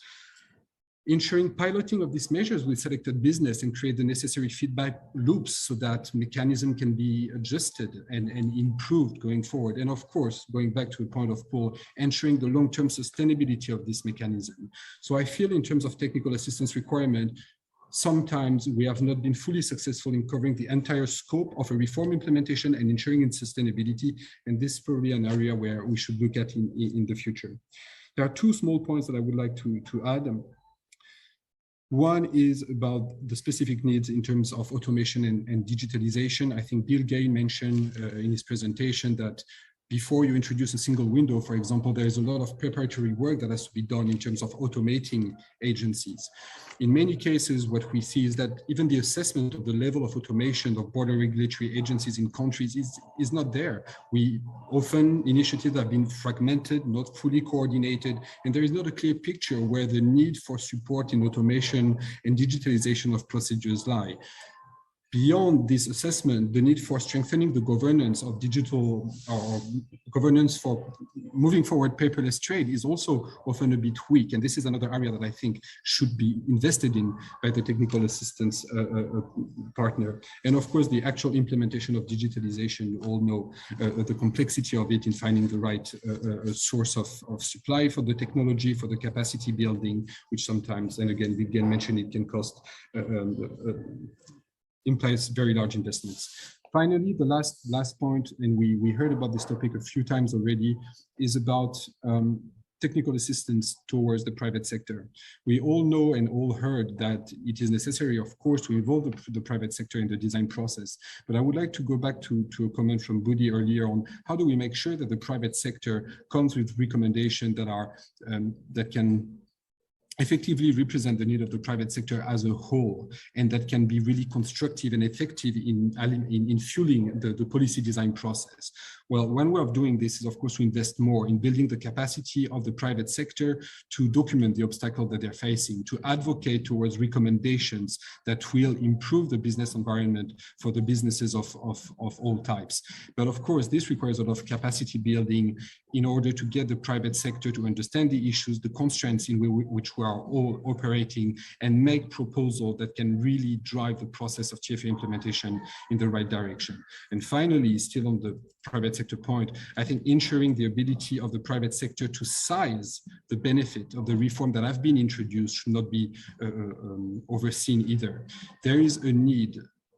ensuring piloting of these measures with selected business and create the necessary feedback loops so that mechanism can be adjusted and improved going forward. And of course, going back to the point of Paul, ensuring the long-term sustainability of this mechanism. So I feel in terms of technical assistance requirement, sometimes we have not been fully successful in covering the entire scope of a reform implementation and ensuring its sustainability. And this is probably an area where we should look at in the future. There are two small points that I would like to add. One is about the specific needs in terms of automation and digitalization. I think Bill Gay mentioned in his presentation that before you introduce a single window, for example, there is a lot of preparatory work that has to be done in terms of automating agencies. In many cases, what we see is that even the assessment of the level of automation of border regulatory agencies in countries is not there. Initiatives have been fragmented, not fully coordinated, and there is not a clear picture where the need for support in automation and digitalization of procedures lie. Beyond this assessment, the need for strengthening the governance of digital or governance for moving forward paperless trade is also often a bit weak. And this is another area that I think should be invested in by the technical assistance partner. And of course, the actual implementation of digitalization, you all know the complexity of it in finding the right source of supply for the technology, for the capacity building, which sometimes, and again, we can mention it can cost implies very large investments. Finally, the last point, and we heard about this topic a few times already, is about technical assistance towards the private sector. We all know and all heard that it is necessary, of course, to involve the private sector in the design process. But I would like to go back to a comment from Budi earlier on, how do we make sure that the private sector comes with recommendations that are that can effectively represent the need of the private sector as a whole, and that can be really constructive and effective in fueling the policy design process. Well, one way of doing this is, of course, to invest more in building the capacity of the private sector to document the obstacles that they're facing, to advocate towards recommendations that will improve the business environment for the businesses of all types. But of course, this requires a lot of capacity building in order to get the private sector to understand the issues, the constraints in which we are all operating, and make proposals that can really drive the process of Tfa implementation in the right direction. And finally, still on the private sector point, I think ensuring the ability of the private sector to size the benefit of the reform that have been introduced should not be overseen either. There is a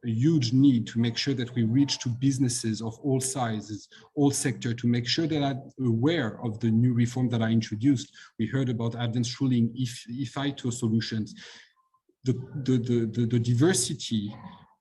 huge need to make sure that we reach to businesses of all sizes, all sectors, to make sure that are aware of the new reform that are introduced. We heard about advanced ruling, ITO solutions. The diversity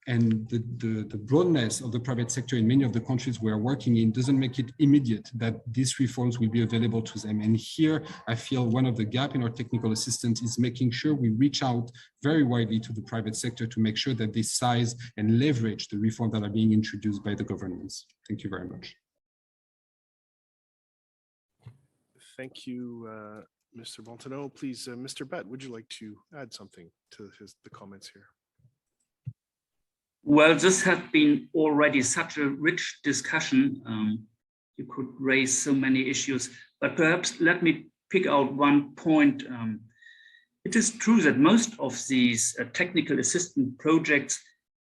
and the broadness of the private sector in many of the countries we are working in doesn't make it immediate that these reforms will be available to them. And here, I feel one of the gaps in our technical assistance is making sure we reach out very widely to the private sector to make sure that they size and leverage the reforms that are being introduced by the governments. Thank you very much. Thank you, Mr. Bontenot. Please, Mr. Bett, would you like to add something to the comments here? Well, this has been already such a rich discussion. You could raise so many issues, but perhaps let me pick out one point. It is true that most of these technical assistance projects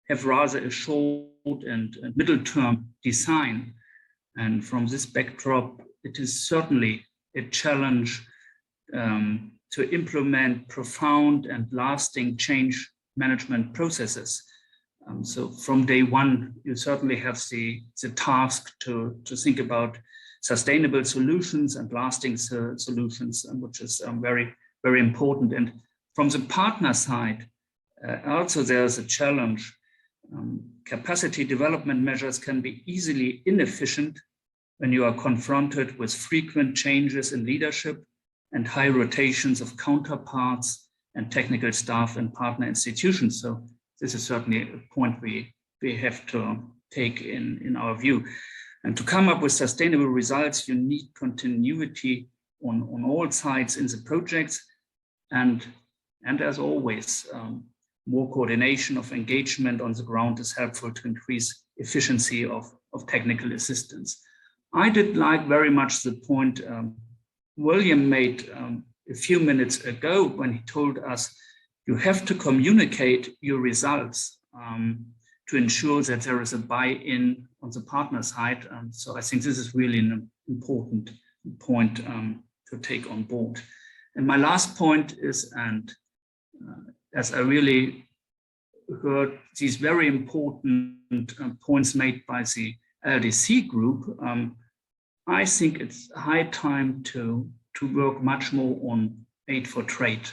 have rather a short and middle-term design. And from this backdrop, it is certainly a challenge to implement profound and lasting change management processes. So from day one, you certainly have the task to think about sustainable solutions and lasting solutions, which is very, very important. And from the partner side, also there's a challenge. Capacity development measures can be easily inefficient when you are confronted with frequent changes in leadership and high rotations of counterparts and technical staff and partner institutions. So this is certainly a point we have to take in our view. And to come up with sustainable results, you need continuity on all sides in the projects. And as always, more coordination of engagement on the ground is helpful to increase efficiency of technical assistance. I did like very much the point William made a few minutes ago when he told us you have to communicate your results to ensure that there is a buy-in on the partner side. So I think this is really an important point to take on board. And my last point is, and as I really heard these very important points made by the LDC group, I think it's high time to work much more on aid for trade.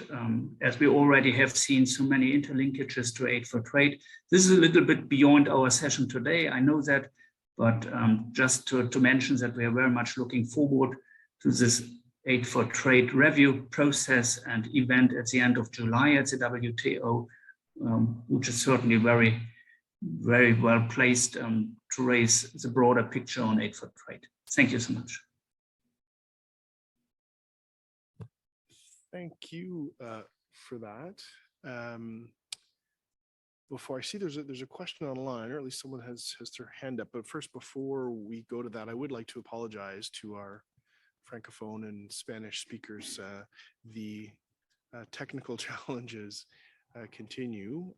As we already have seen so many interlinkages to aid for trade. This is a little bit beyond our session today, I know that, but just to mention that we are very much looking forward to this aid for trade review process and event at the end of July at the WTO, which is certainly very, very well placed to raise the broader picture on aid for trade. Thank you so much. Thank you for that. Before I see there's a question online, or at least someone has their hand up. But first, before we go to that, I would like to apologize to our Francophone and Spanish speakers. The technical challenges continue,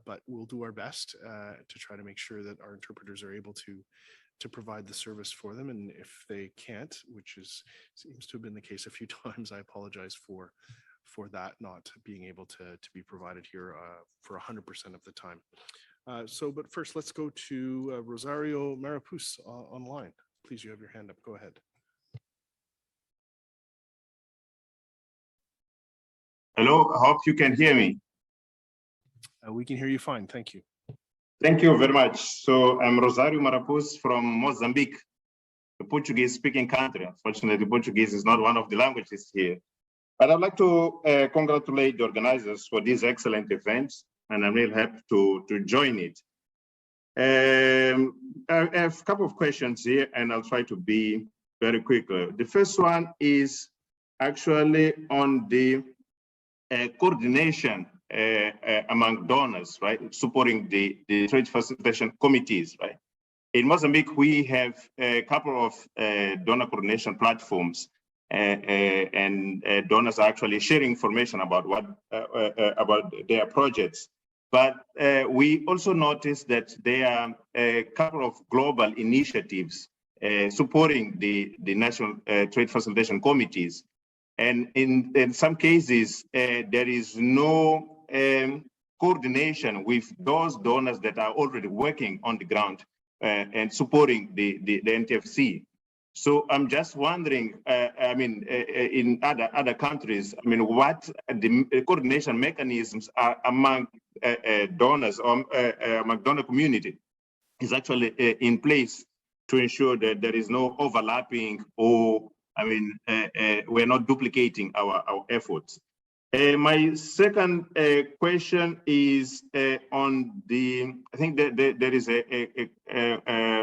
but we'll do our best to try to make sure that our interpreters are able to provide the service for them. And if they can't, which seems to have been the case a few times, I apologize for that not being able to be provided here for 100% of the time. But first, let's go to Rosario Marapuz online. Please, you have your hand up. Go ahead. Hello, I hope you can hear me. We can hear you fine. Thank you. Thank you very much. So I'm Rosario Marapuz from Mozambique, a Portuguese-speaking country. Unfortunately, Portuguese is not one of the languages here. But I'd like to congratulate the organizers for this excellent event, and I'm really happy to join it. I have a couple of questions here, and I'll try to be very quick. The first one is actually on the coordination among donors, right? Supporting the trade facilitation committees, right? In Mozambique, we have a couple of donor coordination platforms, and donors are actually sharing information about about their projects. But we also noticed that there are a couple of global initiatives supporting the national trade facilitation committees. And in some cases, there is no coordination with those donors that are already working on the ground and supporting the NTFC. So I'm just wondering, I mean, in other countries, I mean, what the coordination mechanisms are among donors or among donor community is actually in place to ensure that there is no overlapping or, I mean, we're not duplicating our efforts. My second question is on the, I think that there is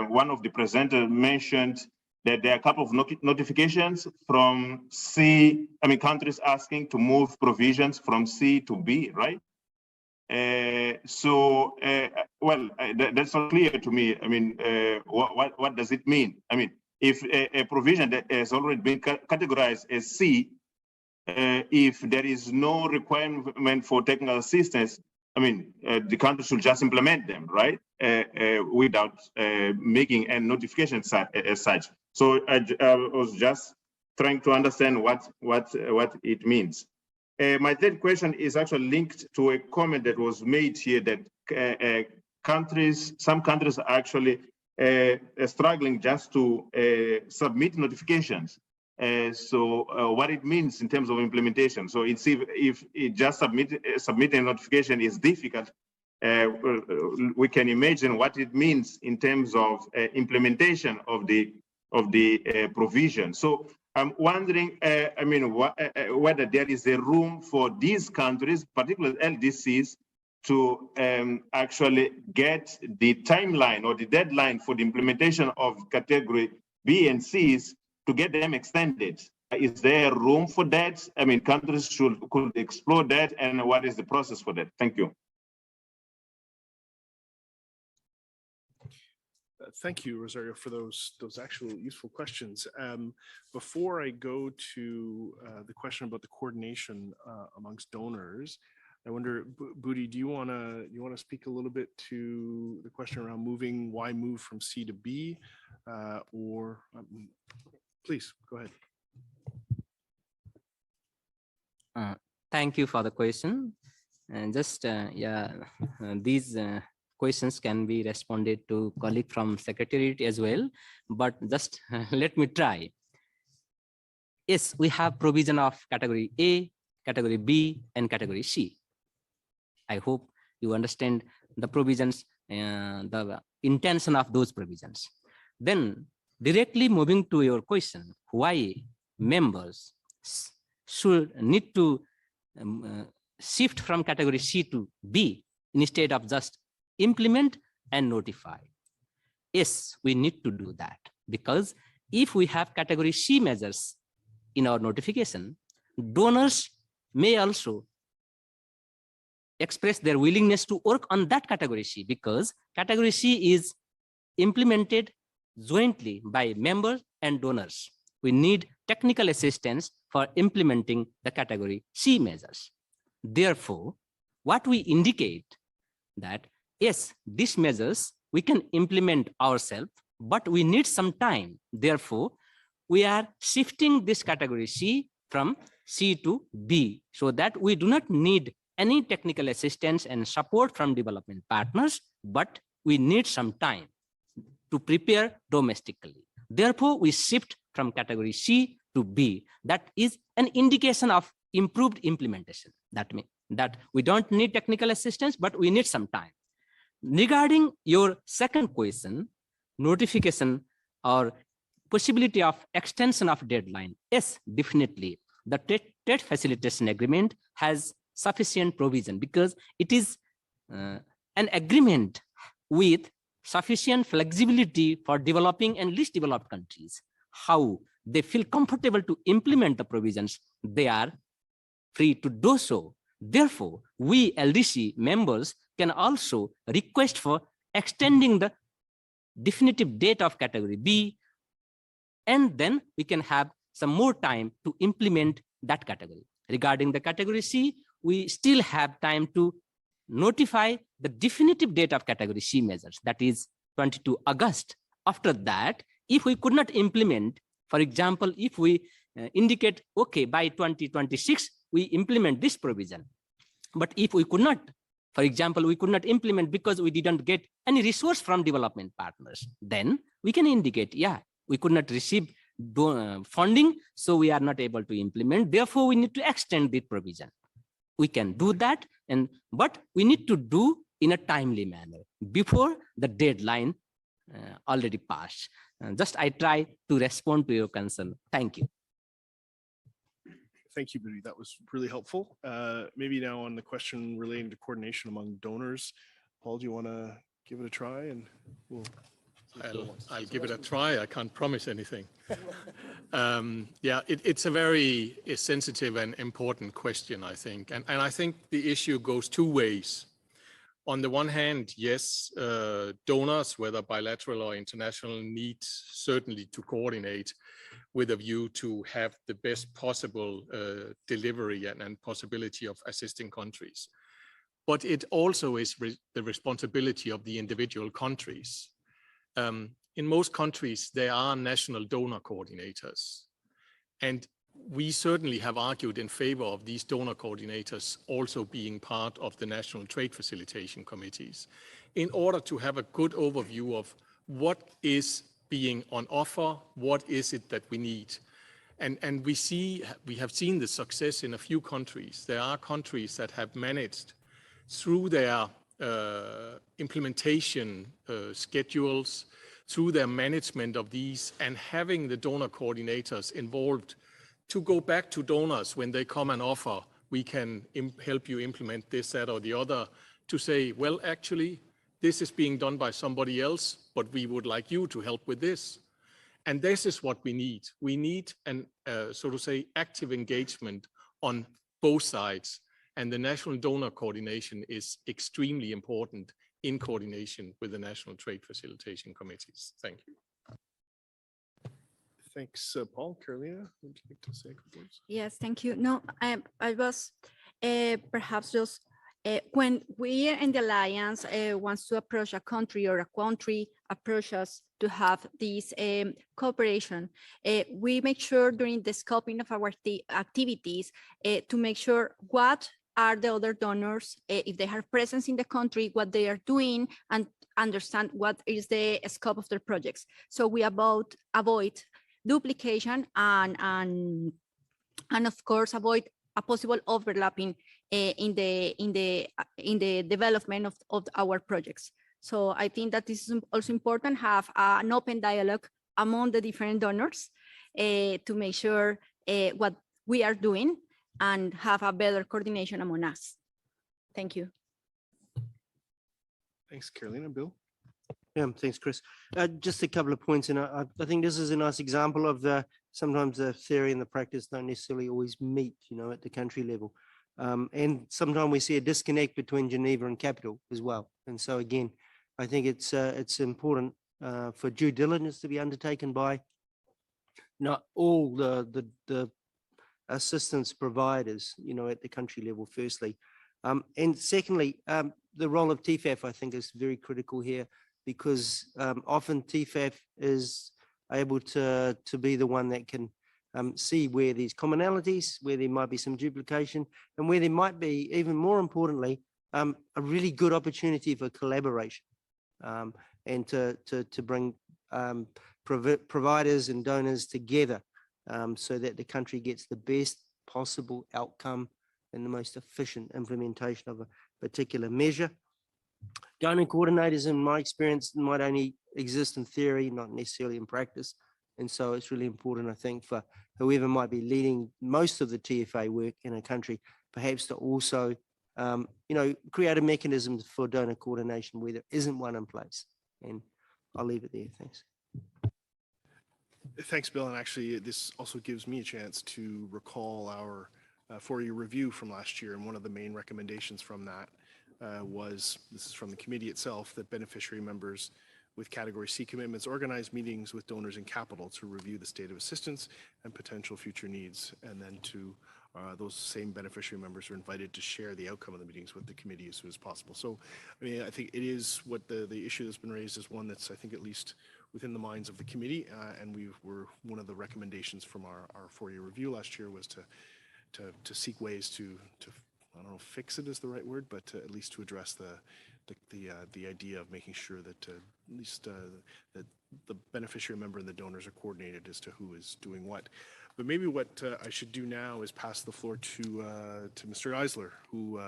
one of the presenters mentioned that there are a couple of notifications from C, I mean, countries asking to move provisions from C to B, right? Well, that's not clear to me. I mean, what does it mean? I mean, if a provision that has already been categorized as C, if there is no requirement for technical assistance, I mean, the country should just implement them, right? Without making a notification as such. So I was just trying to understand what it means. My third question is actually linked to a comment that was made here that some countries are actually struggling just to submit notifications. So what it means in terms of implementation. So it's if it just submitting a notification is difficult, we can imagine what it means in terms of implementation of the provision. So I'm wondering, I mean, whether there is a room for these countries, particularly LDCs, to actually get the timeline or the deadline for the implementation of category B and C's to get them extended. Is there room for that? I mean, countries could explore that, and what is the process for that? Thank you. Thank you, Rosario, for those actual useful questions. Before I go to the question about the coordination amongst donors, I wonder, Budi, do you want to speak a little bit to the question around why move from C to B, or please go ahead. Thank you for the question. And just these questions can be responded to colleague from Secretariat as well, but just let me try. Yes, we have provision of category A, category B, and category C. I hope you understand the provisions, the intention of those provisions. Then directly moving to your question, why members should need to shift from category C to B instead of just implement and notify. Yes, we need to do that, because if we have category C measures in our notification, donors may also express their willingness to work on that category C, because category C is implemented jointly by members and donors. We need technical assistance for implementing the category C measures. Therefore, what we indicate that, yes, these measures we can implement ourselves, but we need some time. Therefore, we are shifting this category C from C to B, so that we do not need any technical assistance and support from development partners, but we need some time to prepare domestically. Therefore, we shift from category C to B. That is an indication of improved implementation. That means that we don't need technical assistance, but we need some time. Regarding your second question, notification or possibility of extension of deadline. Yes, definitely. The trade facilitation agreement has sufficient provision, because it is an agreement with sufficient flexibility for developing and least developed countries. How they feel comfortable to implement the provisions, they are free to do so. Therefore, we LDC members can also request for extending the definitive date of category B, and then we can have some more time to implement that category. Regarding the category C, we still have time to notify the definitive date of category C measures, that is 22 August. After that, if we could not implement, for example, if we indicate, okay, by 2026, we implement this provision. But if we could not, for example, we could not implement because we didn't get any resource from development partners, then we can indicate, yeah, we could not receive funding, so we are not able to implement. Therefore, we need to extend the provision. We can do that, but we need to do in a timely manner before the deadline already passed. Just I try to respond to your concern. Thank you. Thank you, Budi. That was really helpful. Maybe now on the question relating to coordination among donors, Paul, do you want to give it a try? And I'll give it a try. I can't promise anything. Yeah, it's a very sensitive and important question, I think. And I think the issue goes two ways. On the one hand, yes, donors, whether bilateral or international, need certainly to coordinate with a view to have the best possible delivery and possibility of assisting countries. But it also is the responsibility of the individual countries. In most countries, there are national donor coordinators. And we certainly have argued in favor of these donor coordinators also being part of the national trade facilitation committees, in order to have a good overview of what is being on offer, what is it that we need. And we have seen the success in a few countries. There are countries that have managed through their implementation schedules, through their management of these, and having the donor coordinators involved to go back to donors when they come and offer, we can help you implement this, that, or the other, to say, well, actually, this is being done by somebody else, but we would like you to help with this. And this is what we need. We need an, so to say, active engagement on both sides. And the national donor coordination is extremely important in coordination with the national trade facilitation committees. Thank you. Thanks, Paul. Carolina, would you like to say a couple words? Yes, thank you. No, I was perhaps just when we in the Alliance wants to approach a country or a country approach us to have this cooperation, we make sure during the scoping of our activities to make sure what are the other donors, if they have presence in the country, what they are doing, and understand what is the scope of their projects. So we avoid duplication and of course avoid a possible overlapping in the development of our projects. So I think that this is also important, have an open dialogue among the different donors to make sure what we are doing and have a better coordination among us. Thank you. Thanks, Carolina. Bill? Yeah, thanks, Chris. Just a couple of points, and I think this is a nice example of sometimes the theory and the practice don't necessarily always meet, at the country level. And sometimes we see a disconnect between Geneva and capital as well. And so again, I think it's important for due diligence to be undertaken by not all the assistance providers, at the country level, firstly. And secondly, the role of TFAF, I think, is very critical here, because often TFAF is able to be the one that can see where there's commonalities, where there might be some duplication, and where there might be, even more importantly, a really good opportunity for collaboration and to bring providers and donors together so that the country gets the best possible outcome and the most efficient implementation of a particular measure. Donor coordinators, in my experience, might only exist in theory, not necessarily in practice. And so it's really important, I think, for whoever might be leading most of the TFA work in a country, perhaps to also, create a mechanism for donor coordination where there isn't one in place. And I'll leave it there. Thanks. Thanks, Bill. And actually, this also gives me a chance to recall our 4-year review from last year. And one of the main recommendations from that was, this is from the committee itself, that beneficiary members with Category C commitments organize meetings with donors and capital to review the state of assistance and potential future needs. And then those same beneficiary members are invited to share the outcome of the meetings with the committee as soon as possible. So, I mean, I think it is what the issue that's been raised is one that's, I think, at least within the minds of the committee. And we were, one of the recommendations from our 4-year review last year was to seek ways to I don't know if fix it is the right word, but at least to address the idea of making sure that at least that the beneficiary member and the donors are coordinated as to who is doing what. But maybe what I should do now is pass the floor to Mr. Eisler, who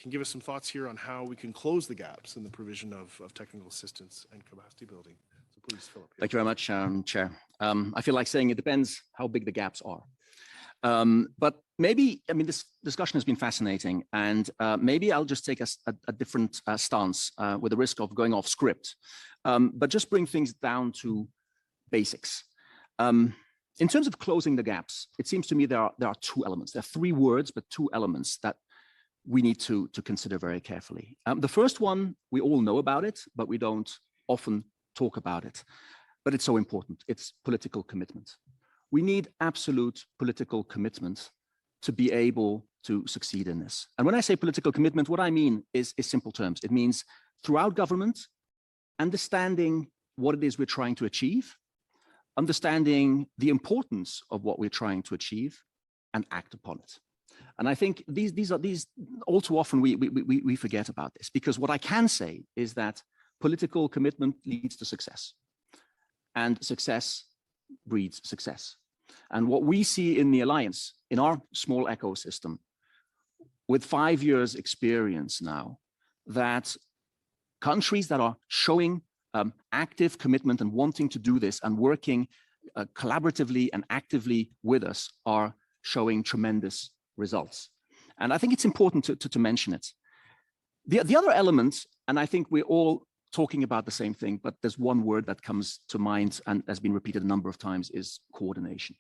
can give us some thoughts here on how we can close the gaps in the provision of technical assistance and capacity building. So please, Philip. Thank you very much, Chair. I feel like saying it depends how big the gaps are. But maybe, I mean, this discussion has been fascinating, and maybe I'll just take a different stance with the risk of going off script, but just bring things down to basics. In terms of closing the gaps, it seems to me there are 2 elements. There are 3 words, but 2 elements that we need to consider very carefully. The first one, we all know about it, but we don't often talk about it. But it's so important. It's political commitment. We need absolute political commitment to be able to succeed in this. And when I say political commitment, what I mean is simple terms. It means throughout government, understanding what it is we're trying to achieve, understanding the importance of what we're trying to achieve, and act upon it. And I think these all too often we forget about this, because what I can say is that political commitment leads to success, and success breeds success. And what we see in the Alliance, in our small ecosystem, with 5 years experience now, that countries that are showing active commitment and wanting to do this and working collaboratively and actively with us are showing tremendous results. And I think it's important to mention it. The other element, and I think we're all talking about the same thing, but there's one word that comes to mind and has been repeated a number of times, is coordination.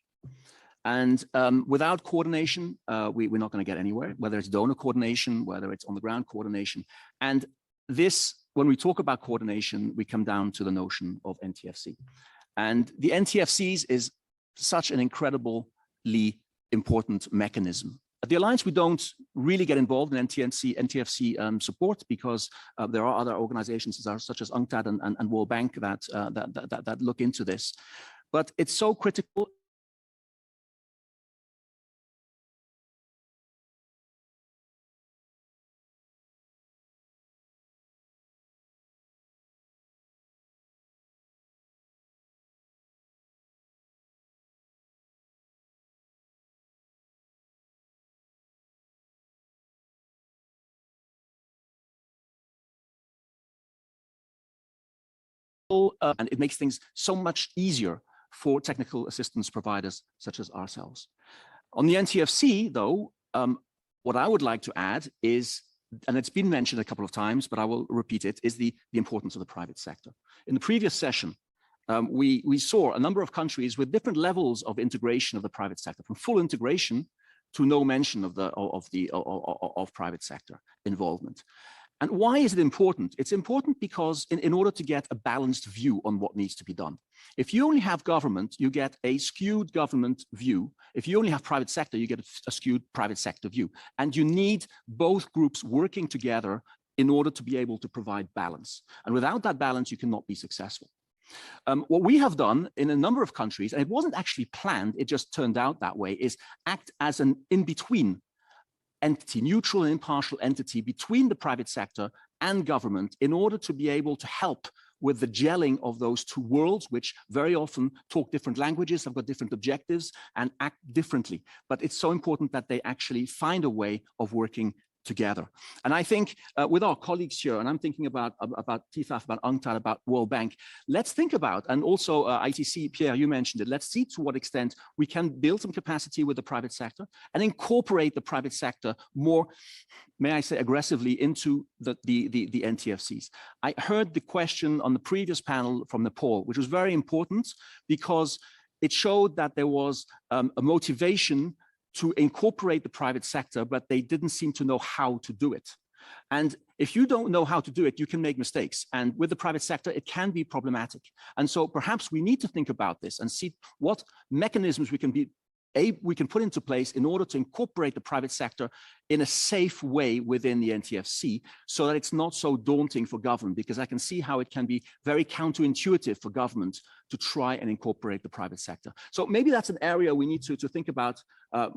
And without coordination, we're not going to get anywhere, whether it's donor coordination, whether it's on the ground coordination. And this when we talk about coordination, we come down to the notion of NTFC. And the NTFCs is such an incredibly important mechanism. At the Alliance, we don't really get involved in NTFC support because there are other organizations such as UNCTAD and World Bank that look into this. But it's so critical. And it makes things so much easier for technical assistance providers such as ourselves. On the NTFC, though, what I would like to add is, and it's been mentioned a couple of times, but I will repeat it, is the importance of the private sector. In the previous session, we saw a number of countries with different levels of integration of the private sector, from full integration to no mention of private sector involvement. And why is it important? It's important because in order to get a balanced view on what needs to be done. If you only have government, you get a skewed government view. If you only have private sector, you get a skewed private sector view. And you need both groups working together in order to be able to provide balance. And without that balance, you cannot be successful. What we have done in a number of countries, and it wasn't actually planned, it just turned out that way, is act as an in-between entity, neutral and impartial entity between the private sector and government in order to be able to help with the gelling of those two worlds, which very often talk different languages, have got different objectives and act differently. But it's so important that they actually find a way of working together. And I think with our colleagues here, and I'm thinking about TFAF, about UNCTAD, about World Bank, let's think about, and also ITC, Pierre, you mentioned it, let's see to what extent we can build some capacity with the private sector and incorporate the private sector more, may I say, aggressively into the NTFCs. I heard the question on the previous panel from Nepal, which was very important because it showed that there was a motivation to incorporate the private sector, but they didn't seem to know how to do it. And if you don't know how to do it, you can make mistakes. And with the private sector, it can be problematic. And so perhaps we need to think about this and see what mechanisms we can put into place in order to incorporate the private sector in a safe way within the NTFC so that it's not so daunting for government, because I can see how it can be very counterintuitive for government to try and incorporate the private sector. So maybe that's an area we need to think about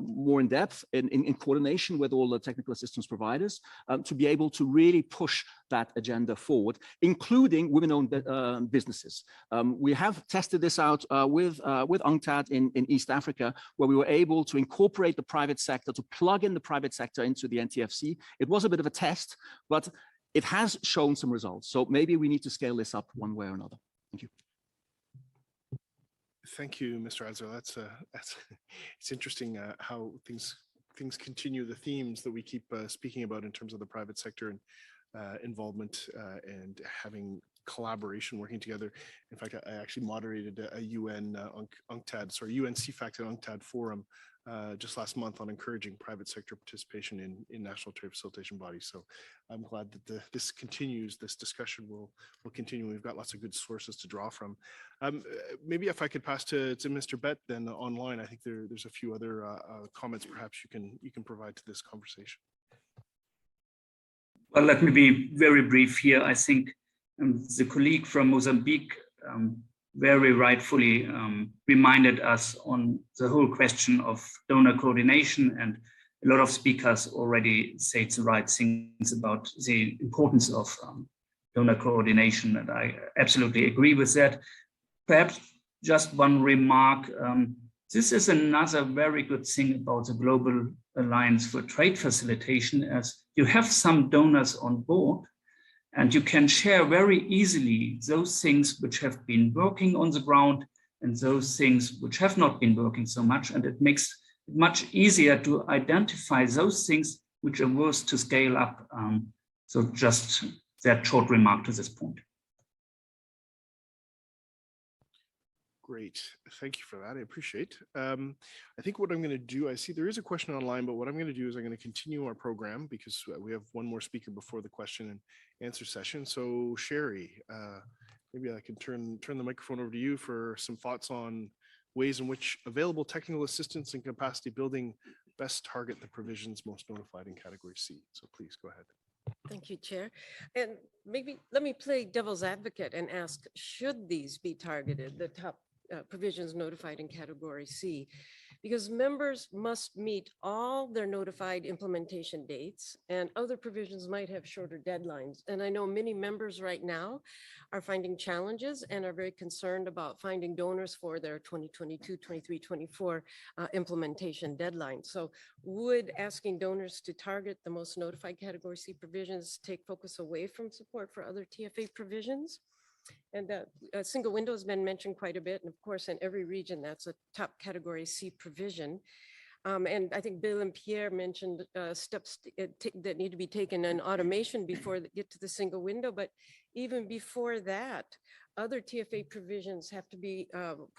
more in depth in coordination with all the technical assistance providers to be able to really push that agenda forward, including women-owned businesses. We have tested this out with UNCTAD in East Africa, where we were able to incorporate the private sector, to plug in the private sector into the NTFC. It was a bit of a test, but it has shown some results. So maybe we need to scale this up one way or another. Thank you. Thank you, Mr. Adzer. That's it's interesting how things continue, the themes that we keep speaking about in terms of the private sector and involvement and having collaboration, working together. In fact, I actually moderated a UN UNCTAD, UN CFACT and UNCTAD forum just last month on encouraging private sector participation in national trade facilitation bodies. So I'm glad that this continues, this discussion will continue. We've got lots of good sources to draw from. Maybe if I could pass to Mr. Bett then online, I think there's a few other comments perhaps you can provide to this conversation. Well, let me be very brief here. I think the colleague from Mozambique very rightfully reminded us on the whole question of donor coordination, and a lot of speakers already said the right things about the importance of donor coordination, and I absolutely agree with that. Perhaps just one remark. This is another very good thing about the Global Alliance for Trade Facilitation, as you have some donors on board, and you can share very easily those things which have been working on the ground and those things which have not been working so much. And it makes it much easier to identify those things which are worth to scale up. So just that short remark to this point. Great. Thank you for that. I appreciate. I think what I'm going to do, I see there is a question online, but what I'm going to do is I'm going to continue our program because we have one more speaker before the question and answer session. So Sherry, maybe I can turn the microphone over to you for some thoughts on ways in which available technical assistance and capacity building best target the provisions most notified in category C. So please go ahead. Thank you, Chair. And maybe let me play devil's advocate and ask, should these be targeted, the top provisions notified in category C? Because members must meet all their notified implementation dates, and other provisions might have shorter deadlines. And I know many members right now are finding challenges and are very concerned about finding donors for their 2022, 23, 24 implementation deadline. So would asking donors to target the most notified category C provisions take focus away from support for other TFA provisions? And a single window has been mentioned quite a bit. And of course, in every region, that's a top category C provision. And I think Bill and Pierre mentioned steps that need to be taken in automation before they get to the single window. But even before that, other TFA provisions have to be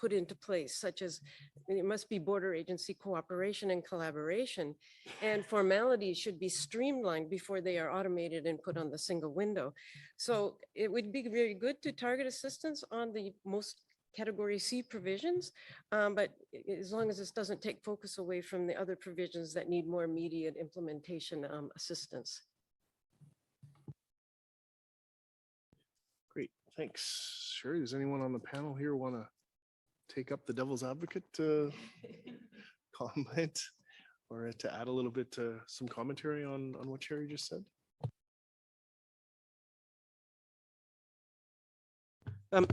put into place, such as it must be border agency cooperation and collaboration, and formalities should be streamlined before they are automated and put on the single window. So it would be very good to target assistance on the most category C provisions, but as long as this doesn't take focus away from the other provisions that need more immediate implementation assistance. Great, thanks. Sure, does anyone on the panel here want to take up the devil's advocate comment or to add a little bit some commentary on what Sherry just said?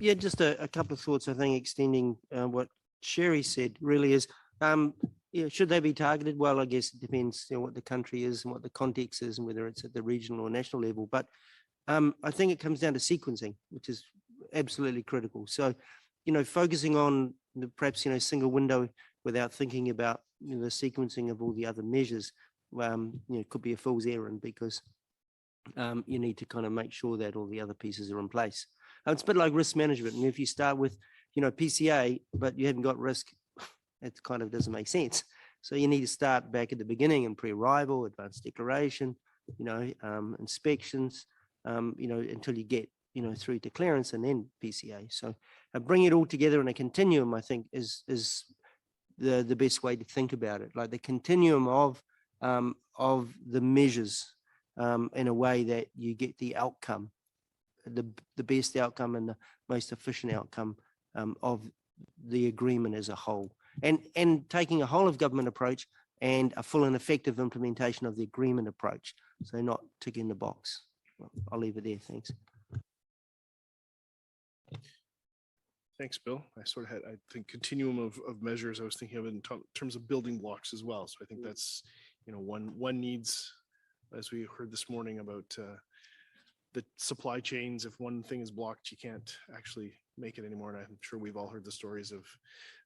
Yeah, just a couple of thoughts. I think extending what Sherry said really is, yeah, should they be targeted? Well, I guess it depends, you know, what the country is and what the context is and whether it's at the regional or national level. But I think it comes down to sequencing, which is absolutely critical. So, you know, focusing on the perhaps, you know, single window without thinking about, you know, the sequencing of all the other measures, you know, could be a fool's errand because you need to kind of make sure that all the other pieces are in place. It's a bit like risk management. And if you start with, you know, PCA, but you haven't got risk, it kind of doesn't make sense. So you need to start back at the beginning in pre-arrival, advanced declaration, you know, inspections, you know, until you get, you know, through to clearance and then PCA. So bring it all together in a continuum, I think, is the best way to think about it. Like the continuum of the measures in a way that you get the outcome, the best outcome and the most efficient outcome of the agreement as a whole. And taking a whole of government approach and a full and effective implementation of the agreement approach. So not ticking the box. Well, I'll leave it there. Thanks. Thanks, Bill. I sort of had, I think, continuum of measures I was thinking of in terms of building blocks as well. So I think that's, you know, one needs, as we heard this morning about the supply chains, if one thing is blocked, you can't actually make it anymore. And I'm sure we've all heard the stories of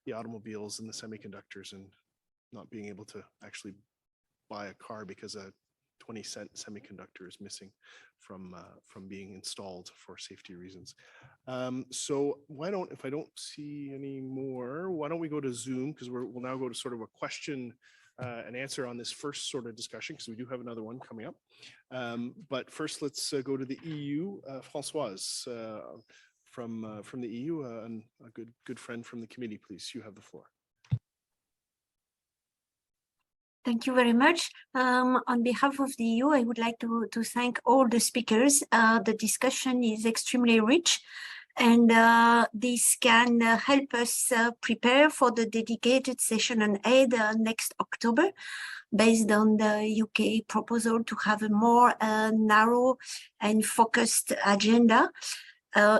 the automobiles and the semiconductors and not being able to actually buy a car because a 20-cent semiconductor is missing from being installed for safety reasons. So why don't, if I don't see any more, why don't we go to Zoom, because we'll now go to sort of a question and answer on this first sort of discussion, because we do have another one coming up. But first, let's go to the EU. Françoise from the EU, and a good friend from the committee, please. You have the floor. Thank you very much. On behalf of the EU, I would like to thank all the speakers. The discussion is extremely rich, and this can help us prepare for the dedicated session on aid next October, based on the UK proposal to have a more narrow and focused agenda.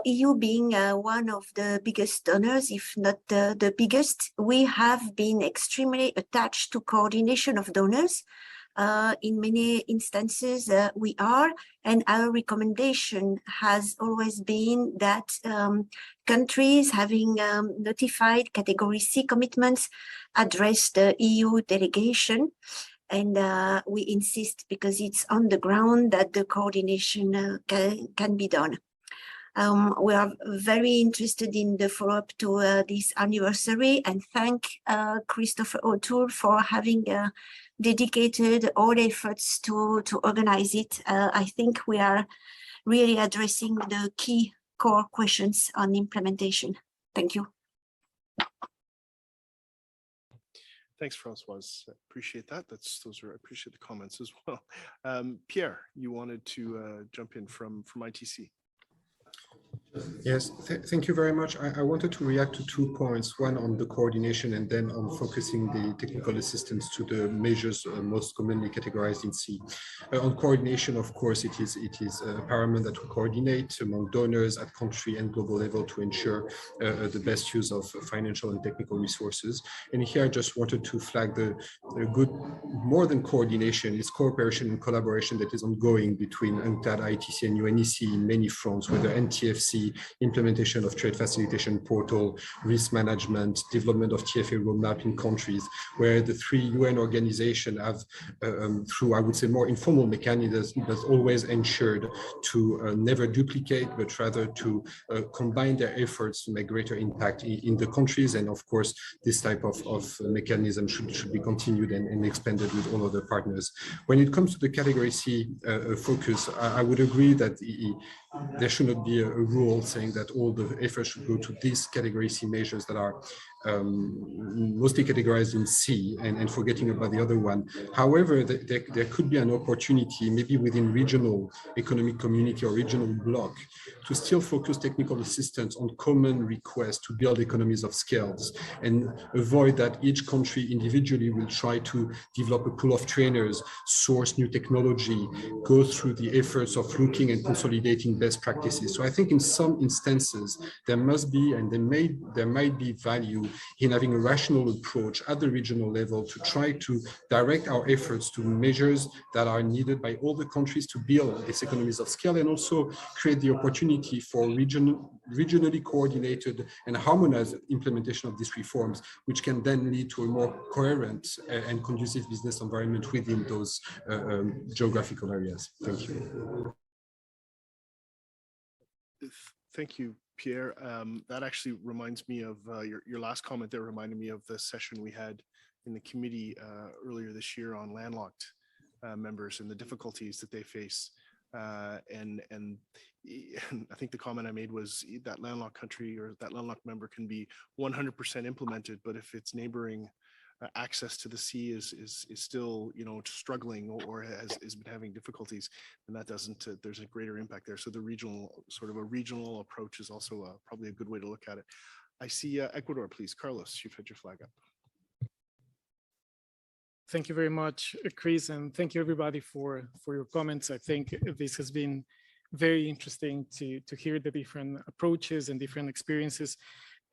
EU being one of the biggest donors, if not the biggest, we have been extremely attached to coordination of donors. In many instances, we are, and our recommendation has always been that countries having notified Category C commitments address the EU delegation. And we insist, because it's on the ground, that the coordination can be done. We are very interested in the follow-up to this anniversary, and thank Christopher O'Toole for having dedicated all efforts to organize it. I think we are really addressing the key core questions on implementation. Thank you. Thanks, Françoise. I appreciate that. I appreciate the comments as well. Pierre, you wanted to jump in from ITC. Yes, thank you very much. I wanted to react to 2 points, one on the coordination and then on focusing the technical assistance to the measures most commonly categorized in C. On coordination, of course, it is paramount that we coordinate among donors at country and global level to ensure the best use of financial and technical resources. And here I just wanted to flag the good, more than coordination, it's cooperation and collaboration that is ongoing between UNCTAD, ITC, and UNEC in many fronts, whether NTFC, implementation of trade facilitation portal, risk management, development of TFA roadmap in countries, where the 3 UN organizations have, through, I would say, more informal mechanisms, but always ensured to never duplicate, but rather to combine their efforts to make greater impact in the countries. And of course, this type of mechanism should be continued and expanded with all other partners. When it comes to the category C focus, I would agree that there should not be a rule saying that all the efforts should go to these category C measures that are mostly categorized in C and forgetting about the other one. However, there could be an opportunity, maybe within regional economic community or regional bloc, to still focus technical assistance on common requests to build economies of scales and avoid that each country individually will try to develop a pool of trainers, source new technology, go through the efforts of looking and consolidating best practices. So I think in some instances, there must be, and there might be value in having a rational approach at the regional level to try to direct our efforts to measures that are needed by all the countries to build these economies of scale, and also create the opportunity for regionally coordinated and harmonized implementation of these reforms, which can then lead to a more coherent and conducive business environment within those geographical areas. Thank you. Thank you, Pierre. That actually reminds me of your last comment there reminded me of the session we had in the committee earlier this year on landlocked members and the difficulties that they face. And I think the comment I made was that landlocked country or that landlocked member can be 100% implemented, but if its neighboring access to the sea is still, struggling or has been having difficulties, and that doesn't, there's a greater impact there. So the regional, sort of a regional approach is also probably a good way to look at it. I see Ecuador, please. Carlos, you've had your flag up. Thank you very much, Chris, and thank you everybody for your comments. I think this has been very interesting to hear the different approaches and different experiences.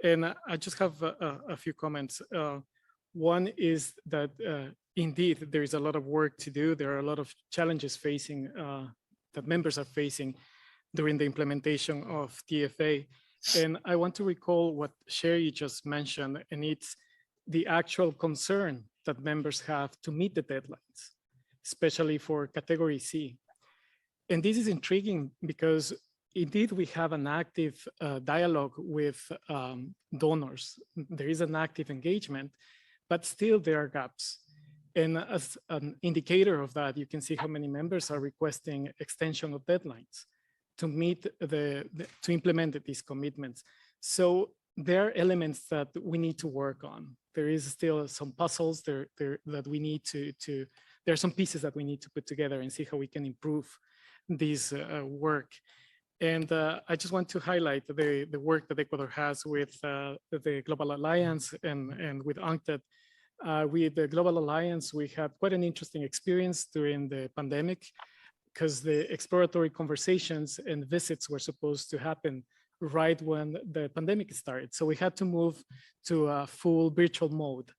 And I just have a few comments. One is that indeed there is a lot of work to do. There are a lot of challenges facing that members are facing during the implementation of TFA. And I want to recall what Sherry just mentioned, and it's the actual concern that members have to meet the deadlines, especially for category C. And this is intriguing because indeed we have an active dialogue with donors. There is an active engagement, but still there are gaps. And as an indicator of that, you can see how many members are requesting extension of deadlines to meet to implement these commitments. So there are elements that we need to work on. There is still some puzzles there that we need there are some pieces that we need to put together and see how we can improve this work. And I just want to highlight the work that Ecuador has with the Global Alliance and with UNCTAD. With the Global Alliance, we had quite an interesting experience during the pandemic because the exploratory conversations and visits were supposed to happen right when the pandemic started. So we had to move to a full virtual mode.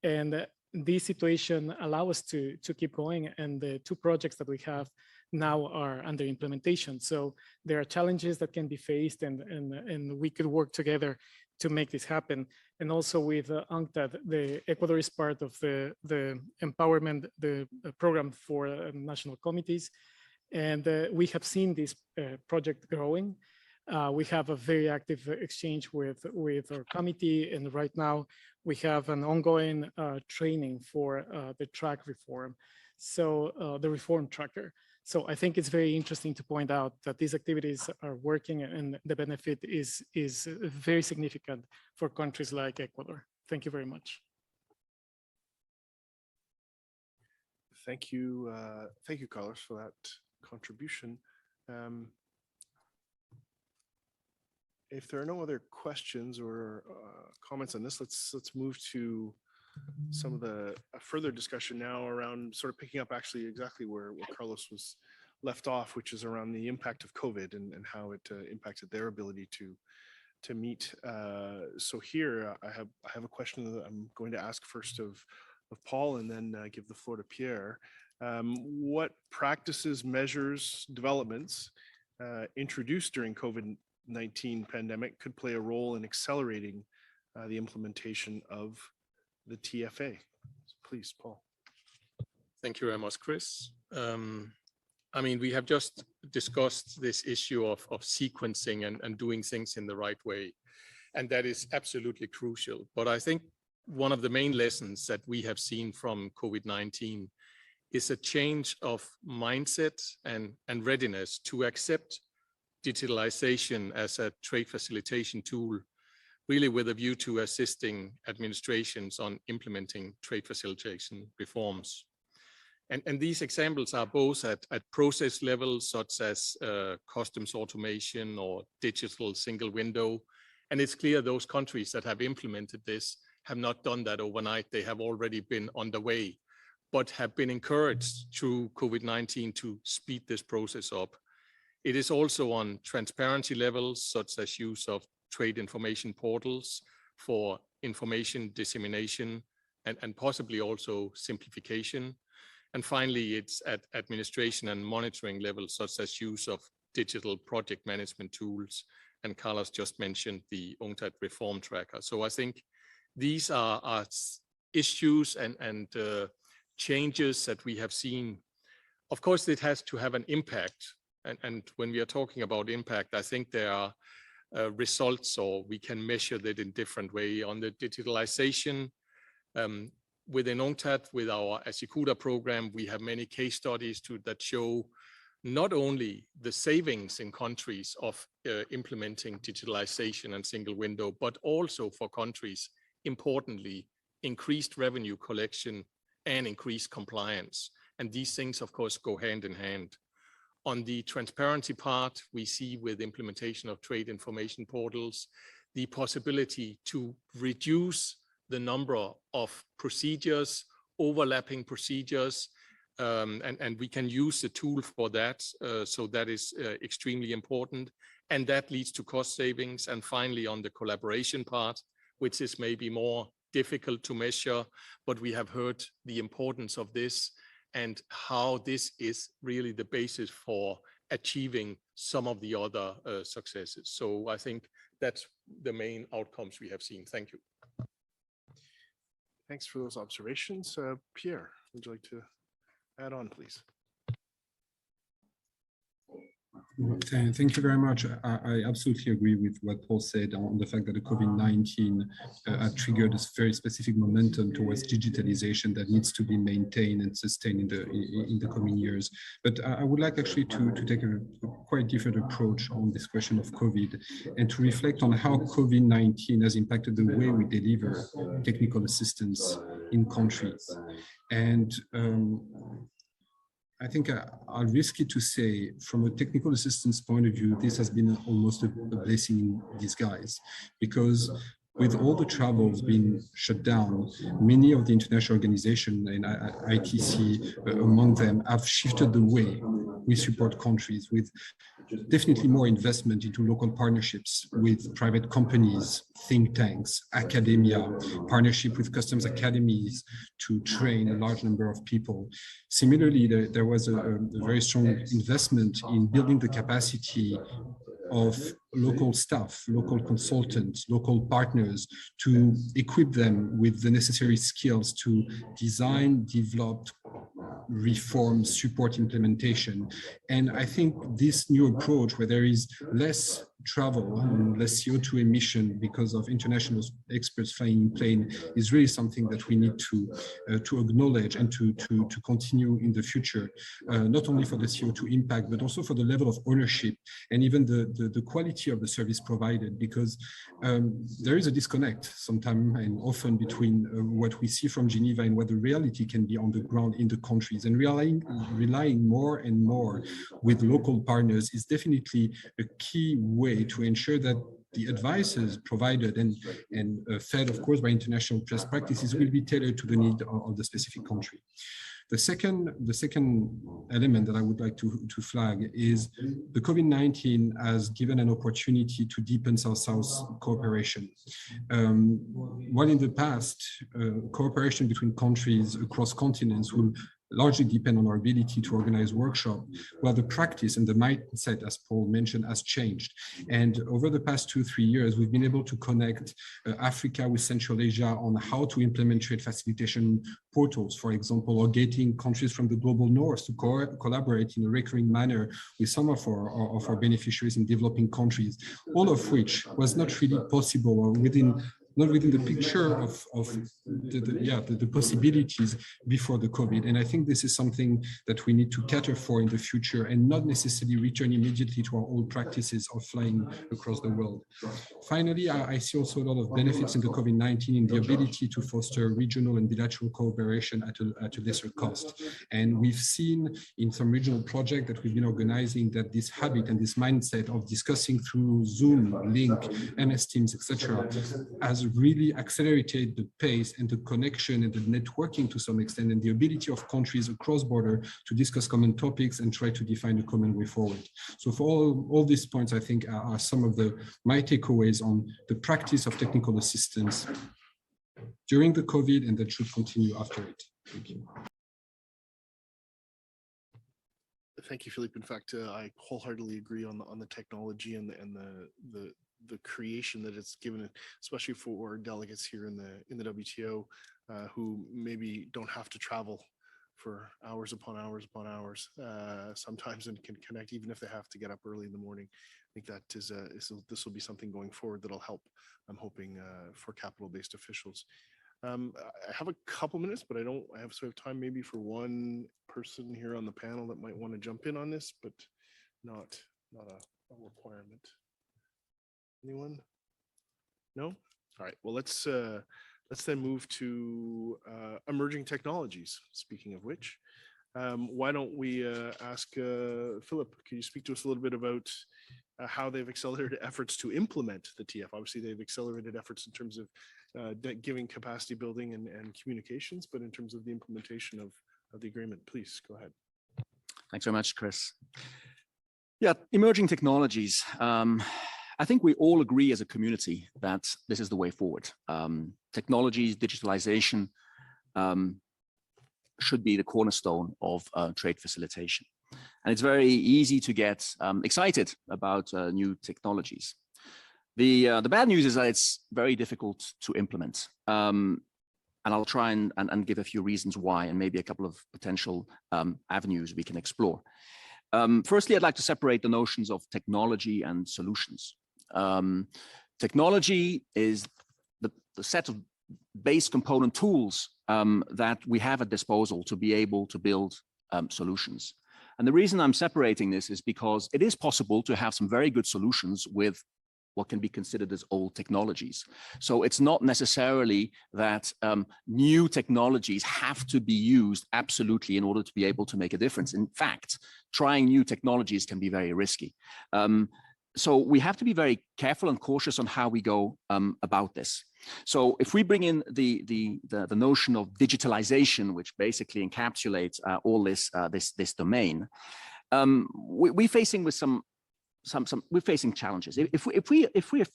And this situation allowed us to keep going. And the 2 projects that we have now are under implementation. So there are challenges that can be faced and we could work together to make this happen. And also with UNCTAD, the Ecuador is part of the empowerment, the program for national committees. And we have seen this project growing. We have a very active exchange with our committee, and right now we have an ongoing training for the track reform, so the reform tracker. So I think it's very interesting to point out that these activities are working, and the benefit is very significant for countries like Ecuador. Thank you very much. Thank you, Carlos, for that contribution. If there are no other questions or comments on this, let's move to some of the further discussion now around sort of picking up actually exactly where Carlos was left off, which is around the impact of COVID and how it impacted their ability to meet. So here I have a question that I'm going to ask first of Paul, and then give the floor to Pierre. What practices, measures, developments introduced during COVID-19 pandemic could play a role in accelerating the implementation of the TFA? Please, Paul. Thank you very much, Chris. I mean, we have just discussed this issue of sequencing and doing things in the right way, and that is absolutely crucial. But I think one of the main lessons that we have seen from COVID-19 is a change of mindset and readiness to accept digitalization as a trade facilitation tool, really with a view to assisting administrations on implementing trade facilitation reforms. And these examples are both at process levels, such as customs automation or digital single window. And it's clear those countries that have implemented this have not done that overnight. They have already been on the way, but have been encouraged through COVID-19 to speed this process up. It is also on transparency levels, such as use of trade information portals for information dissemination and possibly also simplification. And finally, it's at administration and monitoring levels, such as use of digital project management tools. And Carlos just mentioned the UNCTAD reform tracker. So I think these are issues and changes that we have seen. Of course, it has to have an impact. And when we are talking about impact, I think there are results, or we can measure that in different way. On the digitalization, within UNCTAD, with our Asikuda program, we have many case studies that show not only the savings in countries of implementing digitalization and single window, but also for countries, importantly, increased revenue collection and increased compliance. And these things, of course, go hand in hand. On the transparency part, we see with implementation of trade information portals, the possibility to reduce the number of procedures, overlapping procedures, and we can use the tool for that. So that is extremely important. And that leads to cost savings. And finally, on the collaboration part, which is maybe more difficult to measure, but we have heard the importance of this and how this is really the basis for achieving some of the other successes. So I think that's the main outcomes we have seen. Thank you. Thanks for those observations. Pierre, would you like to add on, please? Thank you very much. I absolutely agree with what Paul said on the fact that the COVID-19 triggered a very specific momentum towards digitalization that needs to be maintained and sustained in the coming years. But I would like actually to take a quite different approach on this question of COVID and to reflect on how COVID-19 has impacted the way we deliver technical assistance in countries. And I think I'll risk it to say, from a technical assistance point of view, this has been almost a blessing in disguise, because with all the travels being shut down, many of the international organizations, and ITC among them, have shifted the way we support countries, with definitely more investment into local partnerships with private companies, think tanks, academia, partnership with customs academies to train a large number of people. Similarly, there was a very strong investment in building the capacity of local staff, local consultants, local partners, to equip them with the necessary skills to design, develop, reform, support implementation. And I think this new approach, where there is less travel and less CO2 emission because of international experts flying in plane is really something that we need to acknowledge and to continue in the future, not only for the CO2 impact, but also for the level of ownership and even the quality of the service provided, because there is a disconnect sometimes and often between what we see from Geneva and what the reality can be on the ground in the countries. And relying more and more with local partners is definitely a key way to ensure that the advices provided and fed, of course, by international best practices will be tailored to the need of the specific country. The second element that I would like to flag is the COVID-19 has given an opportunity to deepen South-South cooperation. While in the past, cooperation between countries across continents will largely depend on our ability to organize workshops, while the practice and the mindset, as Paul mentioned, has changed. And over the past 2-3 years, we've been able to connect Africa with Central Asia on how to implement trade facilitation portals, for example, or getting countries from the global north to collaborate in a recurring manner with some of our beneficiaries in developing countries, all of which was not really possible or not within the picture of the possibilities before the COVID. And I think this is something that we need to cater for in the future and not necessarily return immediately to our old practices of flying across the world. Finally, I see also a lot of benefits in the COVID-19 in the ability to foster regional and bilateral cooperation at a lesser cost. And we've seen in some regional projects that we've been organizing that this habit and this mindset of discussing through Zoom, Link, MS Teams, etc., has really accelerated the pace and the connection and the networking to some extent, and the ability of countries across border to discuss common topics and try to define a common way forward. So for all these points, I think are some of my takeaways on the practice of technical assistance during the COVID, and that should continue after it. Thank you. Thank you, Philippe. In fact, I wholeheartedly agree on the technology and the creation that it's given, especially for delegates here in the WTO who maybe don't have to travel for hours upon hours upon hours sometimes, and can connect even if they have to get up early in the morning. I think that this will be something going forward that'll help, I'm hoping, for capital-based officials. I have a couple minutes, but I have time maybe for one person here on the panel that might want to jump in on this, but not a requirement. Anyone? No? All right. Well, let's then move to emerging technologies. Speaking of which, why don't we ask Philip? Can you speak to us a little bit about how they've accelerated efforts to implement the TF? Obviously, they've accelerated efforts in terms of giving capacity building and communications, but in terms of the implementation of the agreement, please go ahead. Thanks very much, Chris. Yeah, emerging technologies. I think we all agree as a community that this is the way forward. Technologies, digitalization should be the cornerstone of trade facilitation. And it's very easy to get excited about new technologies. The bad news is that it's very difficult to implement. And I'll try and give a few reasons why, and maybe a couple of potential avenues we can explore. Firstly, I'd like to separate the notions of technology and solutions. Technology is the set of base component tools that we have at disposal to be able to build solutions. And the reason I'm separating this is because it is possible to have some very good solutions with what can be considered as old technologies. So it's not necessarily that new technologies have to be used absolutely in order to be able to make a difference. In fact, trying new technologies can be very risky. So we have to be very careful and cautious on how we go about this. So if we bring in the notion of digitalization, which basically encapsulates all this domain, we're facing challenges. If we're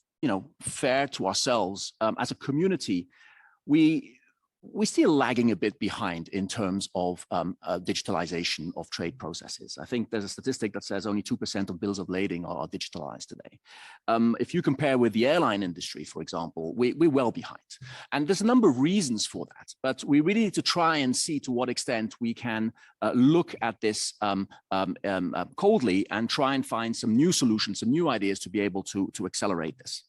fair to ourselves as a community, we we're still lagging a bit behind in terms of digitalization of trade processes. I think there's a statistic that says only 2% of bills of lading are digitalized today. If you compare with the airline industry, for example, we're well behind. And there's a number of reasons for that, but we really need to try and see to what extent we can look at this coldly and try and find some new solutions, some new ideas to be able to accelerate this.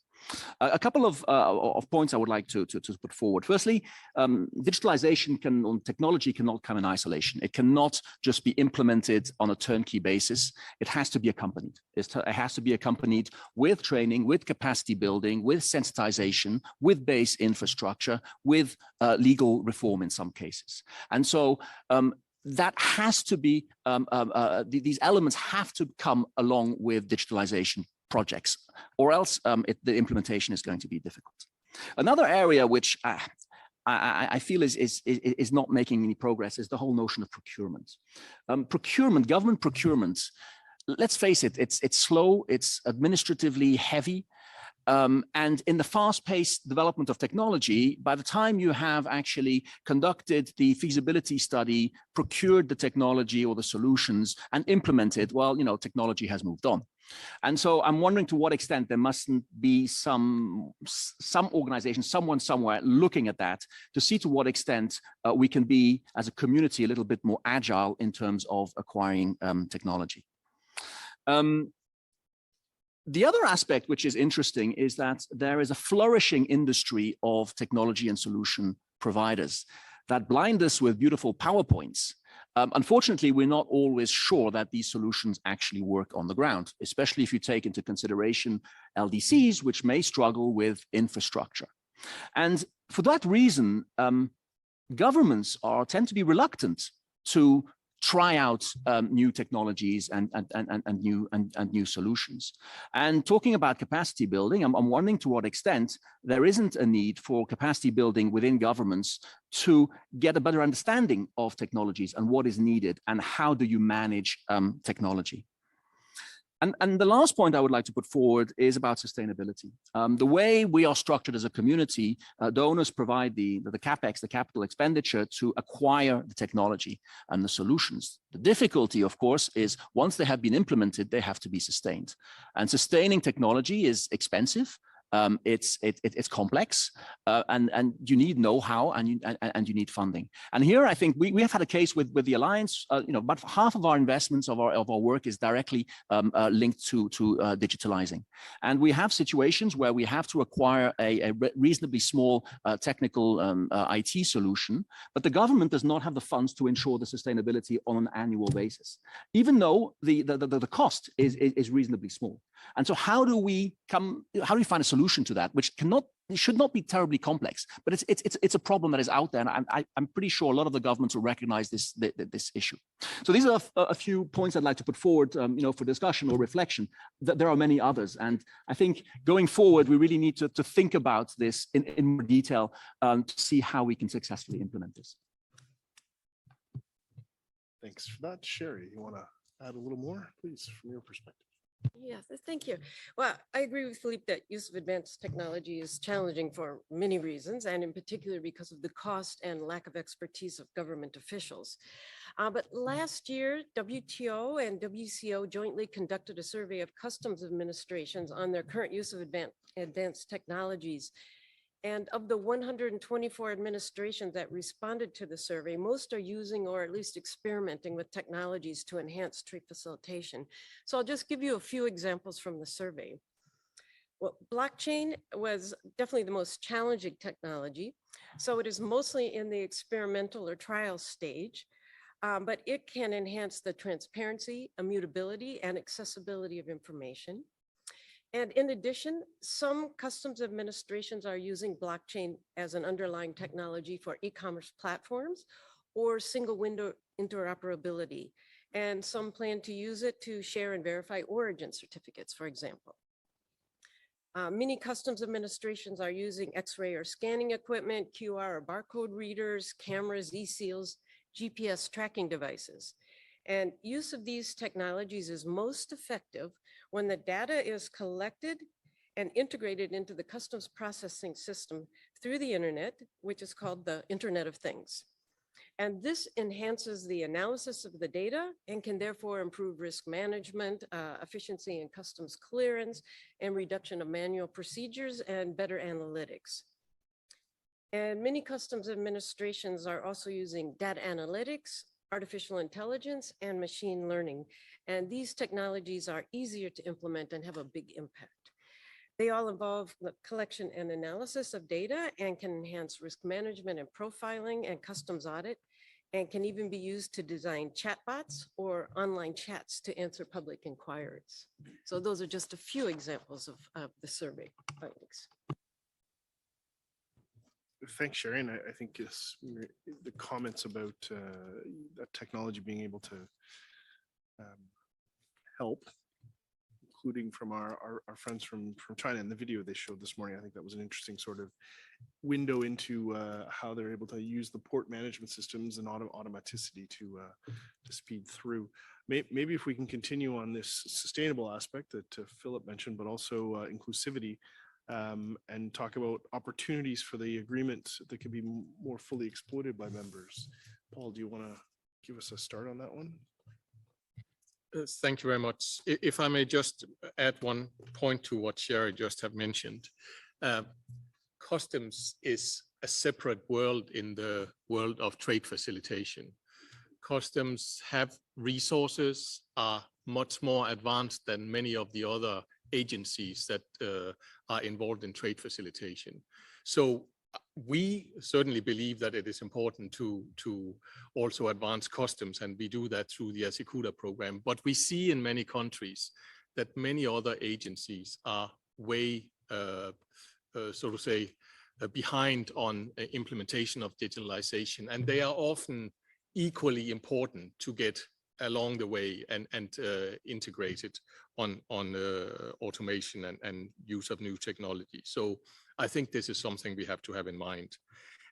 A couple of points I would like to put forward. Firstly, digitalization technology cannot come in isolation. It cannot just be implemented on a turnkey basis. It has to be accompanied. It has to be accompanied with training, with capacity building, with sensitization, with base infrastructure, with legal reform in some cases. And so that has to be, these elements have to come along with digitalization projects, or else the implementation is going to be difficult. Another area which I feel is not making any progress is the whole notion of procurement. Government procurement, let's face it, it's slow, it's administratively heavy. And in the fast-paced development of technology, by the time you have actually conducted the feasibility study, procured the technology or the solutions, and implemented, well, technology has moved on. And so I'm wondering to what extent there mustn't be some organization, someone somewhere looking at that to see to what extent we can be, as a community, a little bit more agile in terms of acquiring technology. The other aspect which is interesting is that there is a flourishing industry of technology and solution providers that blind us with beautiful PowerPoints. Unfortunately, we're not always sure that these solutions actually work on the ground, especially if you take into consideration LDCs, which may struggle with infrastructure. And for that reason, governments tend to be reluctant to try out new technologies and new solutions. And talking about capacity building, I'm wondering to what extent there isn't a need for capacity building within governments to get a better understanding of technologies and what is needed and how do you manage technology. And the last point I would like to put forward is about sustainability. The way we are structured as a community, donors provide the CapEx, the capital expenditure, to acquire the technology and the solutions. The difficulty, of course, is once they have been implemented, they have to be sustained. And sustaining technology is expensive. It's complex, and you need know-how and you need funding. And here I think we have had a case with the Alliance. About half of our investments of our work is directly linked to digitalizing, and we have situations where we have to acquire a reasonably small technical IT solution, but the government does not have the funds to ensure the sustainability on an annual basis, even though the cost is reasonably small. And so how do we find a solution to that, which should not be terribly complex, but it's a problem that is out there, and I'm pretty sure a lot of the governments will recognize this issue. So these are a few points I'd like to put forward, for discussion or reflection. There are many others, and I think going forward we really need to think about this in more detail to see how we can successfully implement this. Thanks for that, Sherry. You want to add a little more, please, from your perspective? Yes, thank you. Well, I agree with Philippe that use of advanced technology is challenging for many reasons, and in particular because of the cost and lack of expertise of government officials. But last year, WTO and WCO jointly conducted a survey of customs administrations on their current use of advanced technologies. And of the 124 administrations that responded to the survey, most are using or at least experimenting with technologies to enhance trade facilitation. So I'll just give you a few examples from the survey. Well, blockchain was definitely the most challenging technology. So it is mostly in the experimental or trial stage, but it can enhance the transparency, immutability, and accessibility of information. And in addition, some customs administrations are using blockchain as an underlying technology for e-commerce platforms or single window interoperability. And some plan to use it to share and verify origin certificates, for example. Many customs administrations are using X-ray or scanning equipment, QR or barcode readers, cameras, e-seals, GPS tracking devices. And use of these technologies is most effective when the data is collected and integrated into the customs processing system through the internet, which is called the Internet of Things. And this enhances the analysis of the data and can therefore improve risk management, efficiency in customs clearance, and reduction of manual procedures and better analytics. And many customs administrations are also using data analytics, artificial intelligence, and machine learning. And these technologies are easier to implement and have a big impact. They all involve the collection and analysis of data and can enhance risk management and profiling and customs audit, and can even be used to design chatbots or online chats to answer public inquiries. So those are just a few examples of the survey findings. Thanks, Sherry. And I think the comments about that technology being able to help, including from our friends from China in the video they showed this morning. I think that was an interesting sort of window into how they're able to use the port management systems and automaticity to speed through. Maybe if we can continue on this sustainable aspect that Philip mentioned, but also inclusivity, and talk about opportunities for the agreement that can be more fully exploited by members. Paul, do you want to give us a start on that one? Thank you very much. If I may just add one point to what Sherry just have mentioned. Customs is a separate world in the world of trade facilitation. Customs have resources, are much more advanced than many of the other agencies that are involved in trade facilitation. So we certainly believe that it is important to also advance customs, and we do that through the Asikuda program. But we see in many countries that many other agencies are way, so to say, behind on implementation of digitalization, and they are often equally important to get along the way and integrated on automation and use of new technology. So I think this is something we have to have in mind.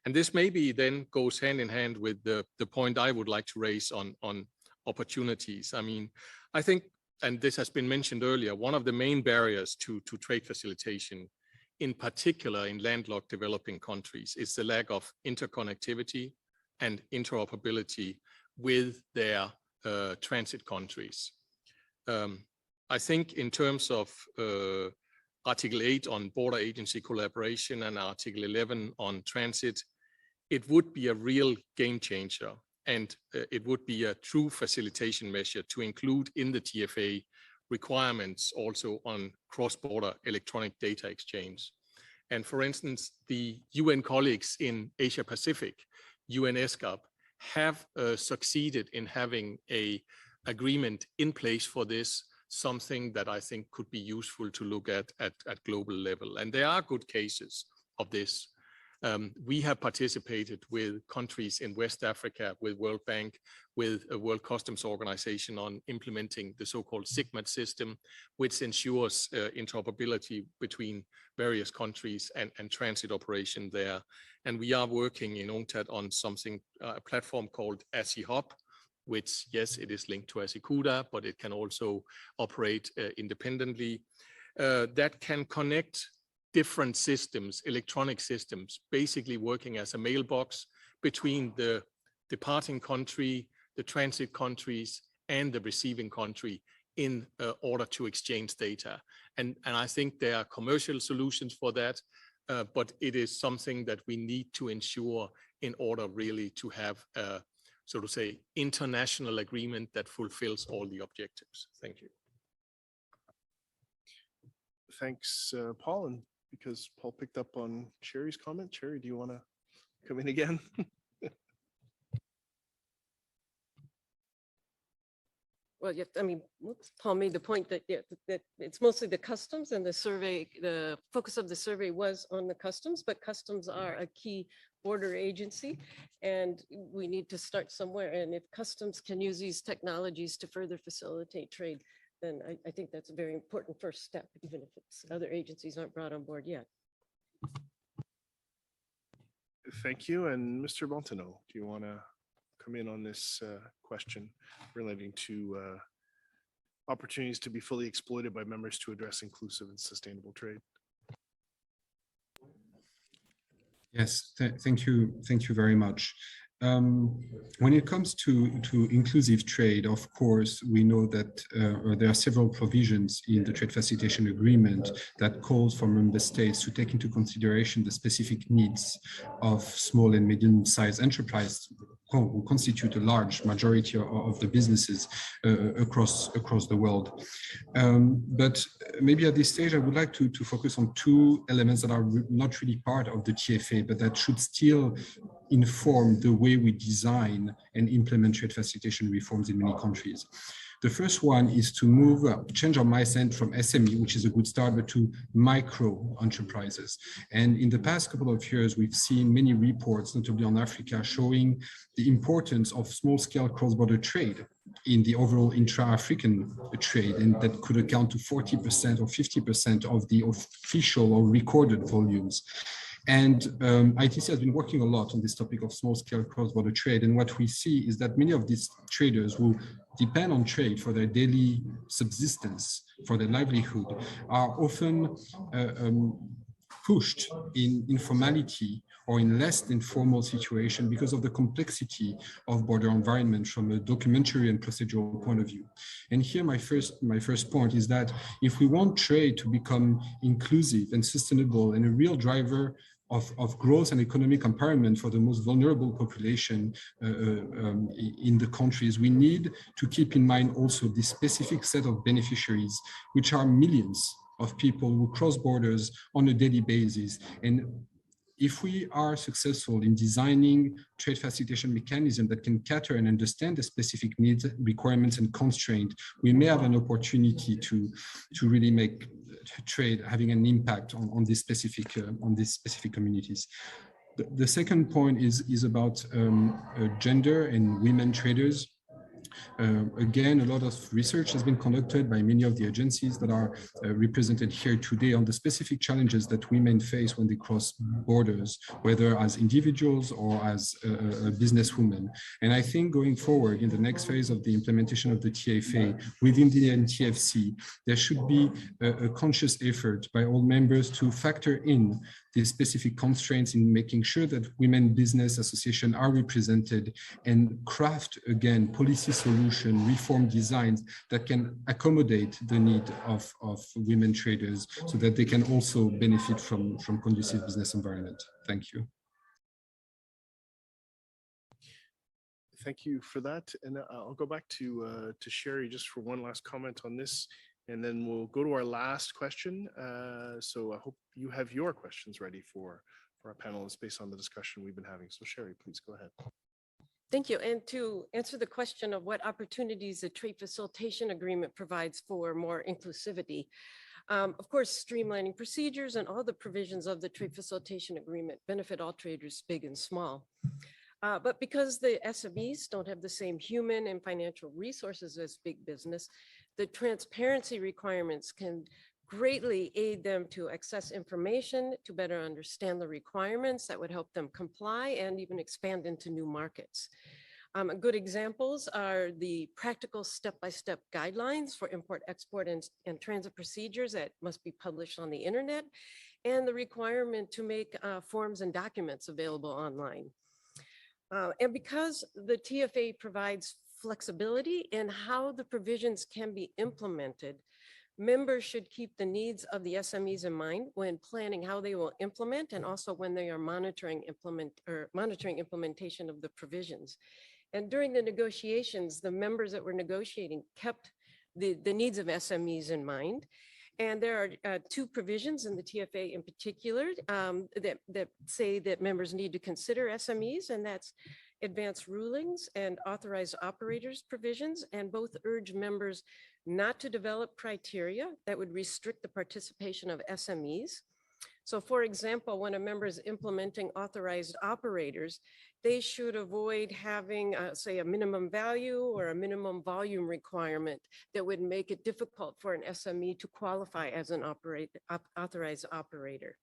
And this maybe then goes hand in hand with the point I would like to raise on opportunities. I mean, I think, and this has been mentioned earlier, one of the main barriers to trade facilitation, in particular in landlocked developing countries, is the lack of interconnectivity and interoperability with their transit countries. I think in terms of Article 8 on border agency collaboration and Article 11 on transit, it would be a real game changer, and it would be a true facilitation measure to include in the TFA requirements also on cross-border electronic data exchange. And for instance, the UN colleagues in Asia Pacific, UNESCAP, have succeeded in having an agreement in place for this, something that I think could be useful to look at global level. And there are good cases of this. We have participated with countries in West Africa, with World Bank, with a World Customs Organization on implementing the so-called SIGMAT system, which ensures interoperability between various countries and transit operation there. And we are working in UNCTAD on something, a platform called ASIHOP, which, yes, it is linked to Asikuda, but it can also operate independently. That can connect different systems, electronic systems, basically working as a mailbox between the departing country, the transit countries, and the receiving country in order to exchange data. And I think there are commercial solutions for that, but it is something that we need to ensure in order really to have a, so to say, international agreement that fulfills all the objectives. Thank you. Thanks, Paul. And because Paul picked up on Sherry's comment, Sherry, do you want to come in again? Well, yeah, I mean, Paul made the point that, yeah, that it's mostly the customs, and the survey, the focus of the survey was on the customs, but customs are a key border agency, and we need to start somewhere. And if customs can use these technologies to further facilitate trade, then I think that's a very important first step, even if it's other agencies aren't brought on board yet. Thank you. And Mr. Montano, do you want to come in on this question relating to opportunities to be fully exploited by members to address inclusive and sustainable trade? Yes, thank you. Thank you very much. When it comes to inclusive trade, of course, we know that there are several provisions in the trade facilitation agreement that calls for member states to take into consideration the specific needs of small and medium-sized enterprises who constitute a large majority of the businesses across the world. But maybe at this stage, I would like to focus on two elements that are not really part of the TFA, but that should still inform the way we design and implement trade facilitation reforms in many countries. The first one is to change our mindset from SME, which is a good start, but to micro enterprises. And in the past couple of years, we've seen many reports, notably on Africa, showing the importance of small-scale cross-border trade in the overall intra-African trade, and that could account to 40% or 50% of the official or recorded volumes. And ITC has been working a lot on this topic of small-scale cross-border trade. And what we see is that many of these traders who depend on trade for their daily subsistence, for their livelihood, are often pushed in informality or in less than formal situation because of the complexity of border environment from a documentary and procedural point of view. And here my first point is that if we want trade to become inclusive and sustainable and a real driver of growth and economic empowerment for the most vulnerable population in the countries, we need to keep in mind also this specific set of beneficiaries, which are millions of people who cross borders on a daily basis. And if we are successful in designing trade facilitation mechanisms that can cater and understand the specific needs, requirements, and constraints, we may have an opportunity to really make trade having an impact on these specific communities. The second point is about gender and women traders. Again, a lot of research has been conducted by many of the agencies that are represented here today on the specific challenges that women face when they cross borders, whether as individuals or as businesswomen. And I think going forward in the next phase of the implementation of the TFA within the NTFC, there should be a conscious effort by all members to factor in the specific constraints in making sure that women business associations are represented and craft, again, policy solution, reform designs that can accommodate the need of women traders so that they can also benefit from conducive business environment. Thank you. Thank you for that. And I'll go back to Sherry just for one last comment on this, and then we'll go to our last question. So I hope you have your questions ready for our panelists based on the discussion we've been having. So Sherry, please go ahead. Thank you. And to answer the question of what opportunities the trade facilitation agreement provides for more inclusivity, of course, streamlining procedures and all the provisions of the trade facilitation agreement benefit all traders, big and small. But because the SMEs don't have the same human and financial resources as big business, the transparency requirements can greatly aid them to access information, to better understand the requirements that would help them comply and even expand into new markets. Good examples are the practical step-by-step guidelines for import, export, and transit procedures that must be published on the internet, and the requirement to make forms and documents available online. And because the TFA provides flexibility in how the provisions can be implemented, members should keep the needs of the SMEs in mind when planning how they will implement, and also when they are monitoring implementation of the provisions. And during the negotiations, the members that were negotiating kept the needs of SMEs in mind. And there are two provisions in the TFA in particular that say that members need to consider SMEs, and that's advanced rulings and authorized operators provisions, and both urge members not to develop criteria that would restrict the participation of SMEs. So for example, when a member is implementing authorized operators, they should avoid having, say, a minimum value or a minimum volume requirement that would make it difficult for an SME to qualify as an authorized operator.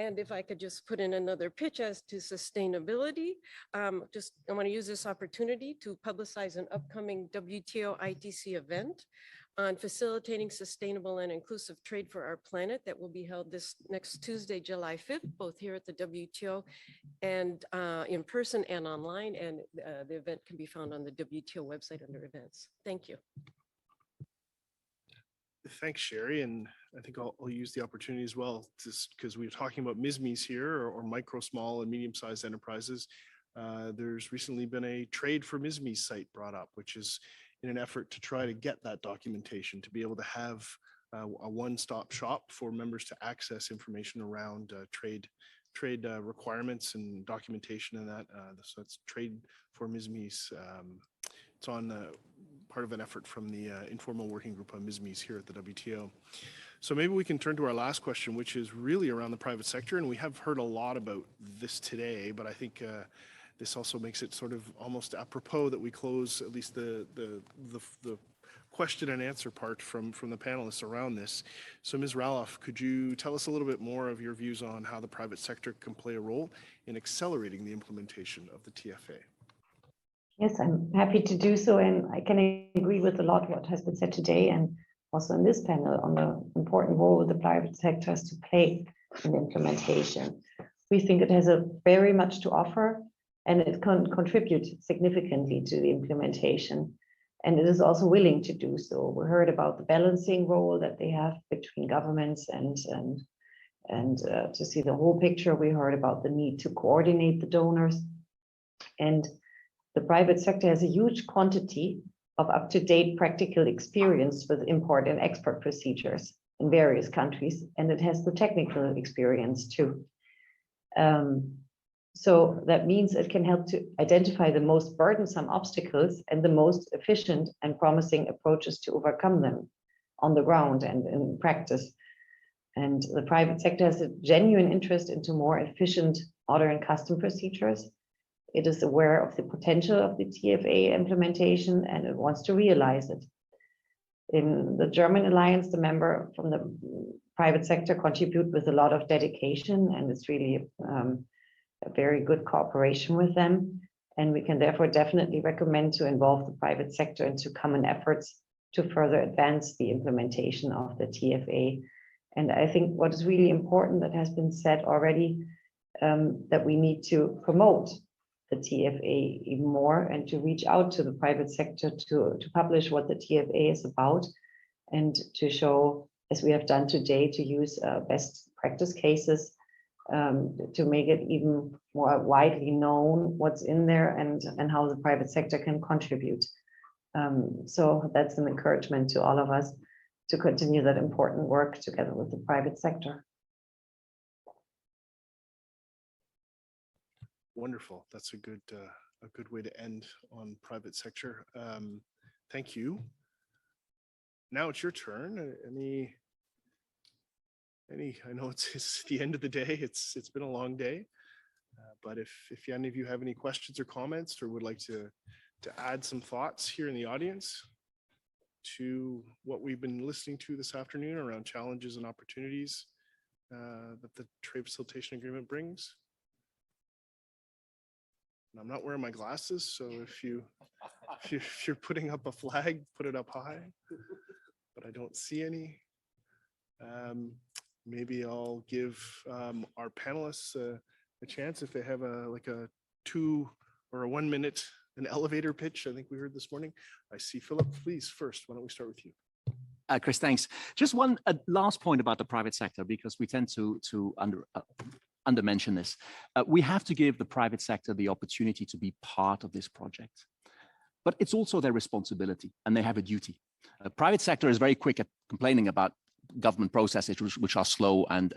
And if I could just put in another pitch as to sustainability, I want to use this opportunity to publicize an upcoming WTO ITC event on facilitating sustainable and inclusive trade for our planet that will be held this next Tuesday, July 5th, both here at the WTO and in person and online. And the event can be found on the WTO website under events. Thank you. Thanks, Sherry. And I think I'll use the opportunity as well, just because we were talking about MISMEs here, or micro, small, and medium-sized enterprises. There's recently been a Trade for MISMEs site brought up, which is in an effort to try to get that documentation, to be able to have a one-stop shop for members to access information around trade requirements and documentation and that. So it's Trade for MISMEs. It's on part of an effort from the informal working group on MISMEs here at the WTO. So maybe we can turn to our last question, which is really around the private sector. And we have heard a lot about this today, but I think this also makes it sort of almost apropos that we close at least the question and answer part from the panelists around this. So Ms. Raloff, could you tell us a little bit more of your views on how the private sector can play a role in accelerating the implementation of the TFA? Yes, I'm happy to do so. And I can agree with a lot of what has been said today and also in this panel on the important role the private sector has to play in implementation. We think it has a very much to offer, and it can contribute significantly to the implementation. And it is also willing to do so. We heard about the balancing role that they have between governments and to see the whole picture. We heard about the need to coordinate the donors. And the private sector has a huge quantity of up-to-date practical experience with import and export procedures in various countries, and it has the technical experience too. So that means it can help to identify the most burdensome obstacles and the most efficient and promising approaches to overcome them on the ground and in practice. And the private sector has a genuine interest into more efficient order and custom procedures. It is aware of the potential of the TFA implementation, and it wants to realize it. In the German alliance, the member from the private sector contribute with a lot of dedication, and it's really a very good cooperation with them. And we can therefore definitely recommend to involve the private sector into common efforts to further advance the implementation of the TFA. And I think what is really important that has been said already, that we need to promote the TFA even more and to reach out to the private sector to publish what the TFA is about and to show, as we have done today, to use best practice cases to make it even more widely known what's in there and how the private sector can contribute. So that's an encouragement to all of us to continue that important work together with the private sector. Wonderful. That's a good way to end on private sector. Thank you. Now it's your turn. I know it's the end of the day. It's been a long day, but if any of you have any questions or comments, or would like to add some thoughts here in the audience to what we've been listening to this afternoon around challenges and opportunities that the trade facilitation agreement brings. And I'm not wearing my glasses, so if you're putting up a flag, put it up high. But I don't see any. Maybe I'll give our panelists a chance if they have a 2 or a 1 minute an elevator pitch. I think we heard this morning. I see Philip. Please, first, why don't we start with you? Chris, thanks. Just one last point about the private sector, because we tend to undermention this. We have to give the private sector the opportunity to be part of this project, but it's also their responsibility, and they have a duty. Private sector is very quick at complaining about government processes which are slow and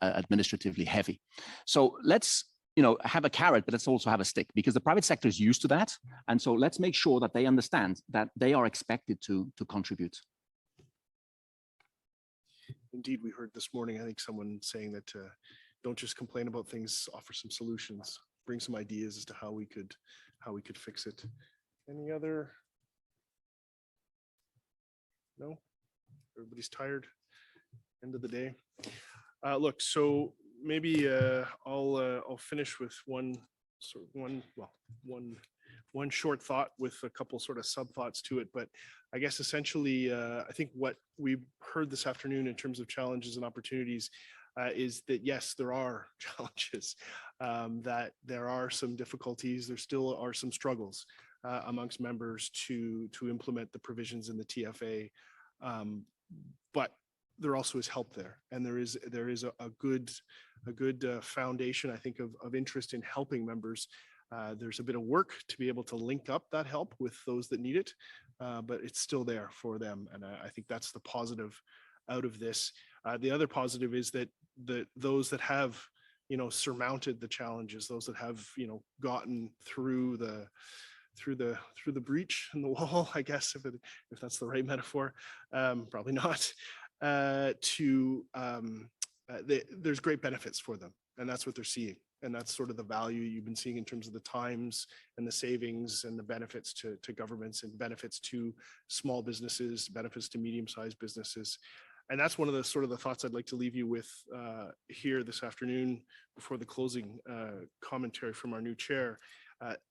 administratively heavy. So let's have a carrot, but let's also have a stick, because the private sector is used to that, and so let's make sure that they understand that they are expected to contribute. Indeed, we heard this morning, I think someone saying that don't just complain about things, offer some solutions, bring some ideas as to how we could fix it. Any other? No? Everybody's tired. End of the day. Look, so maybe I'll finish with one one short thought with a couple sort of sub thoughts to it, but I guess essentially, I think what we've heard this afternoon in terms of challenges and opportunities is that yes, there are challenges, that there are some difficulties, there still are some struggles amongst members to implement the provisions in the TFA, but there also is help there, and there is a good foundation, I think, of interest in helping members. There's a bit of work to be able to link up that help with those that need it, but it's still there for them, and I think that's the positive out of this. The other positive is that those that have surmounted the challenges, those that have gotten through the breach in the wall, I guess, if that's the right metaphor, probably not. There's great benefits for them, and that's what they're seeing, and that's sort of the value you've been seeing in terms of the times and the savings and the benefits to governments and benefits to small businesses, benefits to medium-sized businesses. And that's one of the sort of the thoughts I'd like to leave you with here this afternoon before the closing commentary from our new chair.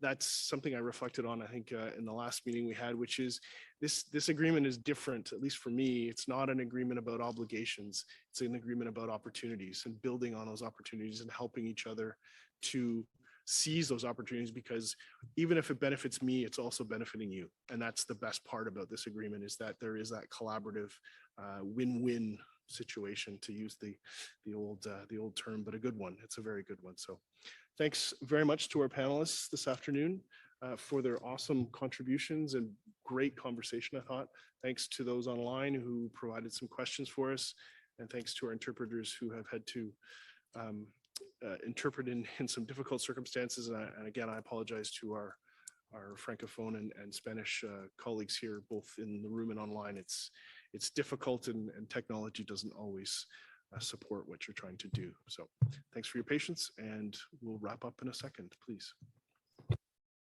That's something I reflected on, I think, in the last meeting we had, which is this agreement is different, at least for me. It's not an agreement about obligations. It's an agreement about opportunities and building on those opportunities and helping each other to seize those opportunities, because even if it benefits me, it's also benefiting you. And that's the best part about this agreement, is that there is that collaborative win-win situation, to use the old term, but a good one. It's a very good one. So thanks very much to our panelists this afternoon for their awesome contributions and great conversation, I thought. Thanks to those online who provided some questions for us, and thanks to our interpreters who have had to interpret in some difficult circumstances. And again, I apologize to our Francophone and Spanish colleagues here, both in the room and online. It's difficult, and technology doesn't always support what you're trying to do. So thanks for your patience, and we'll wrap up in a second, please.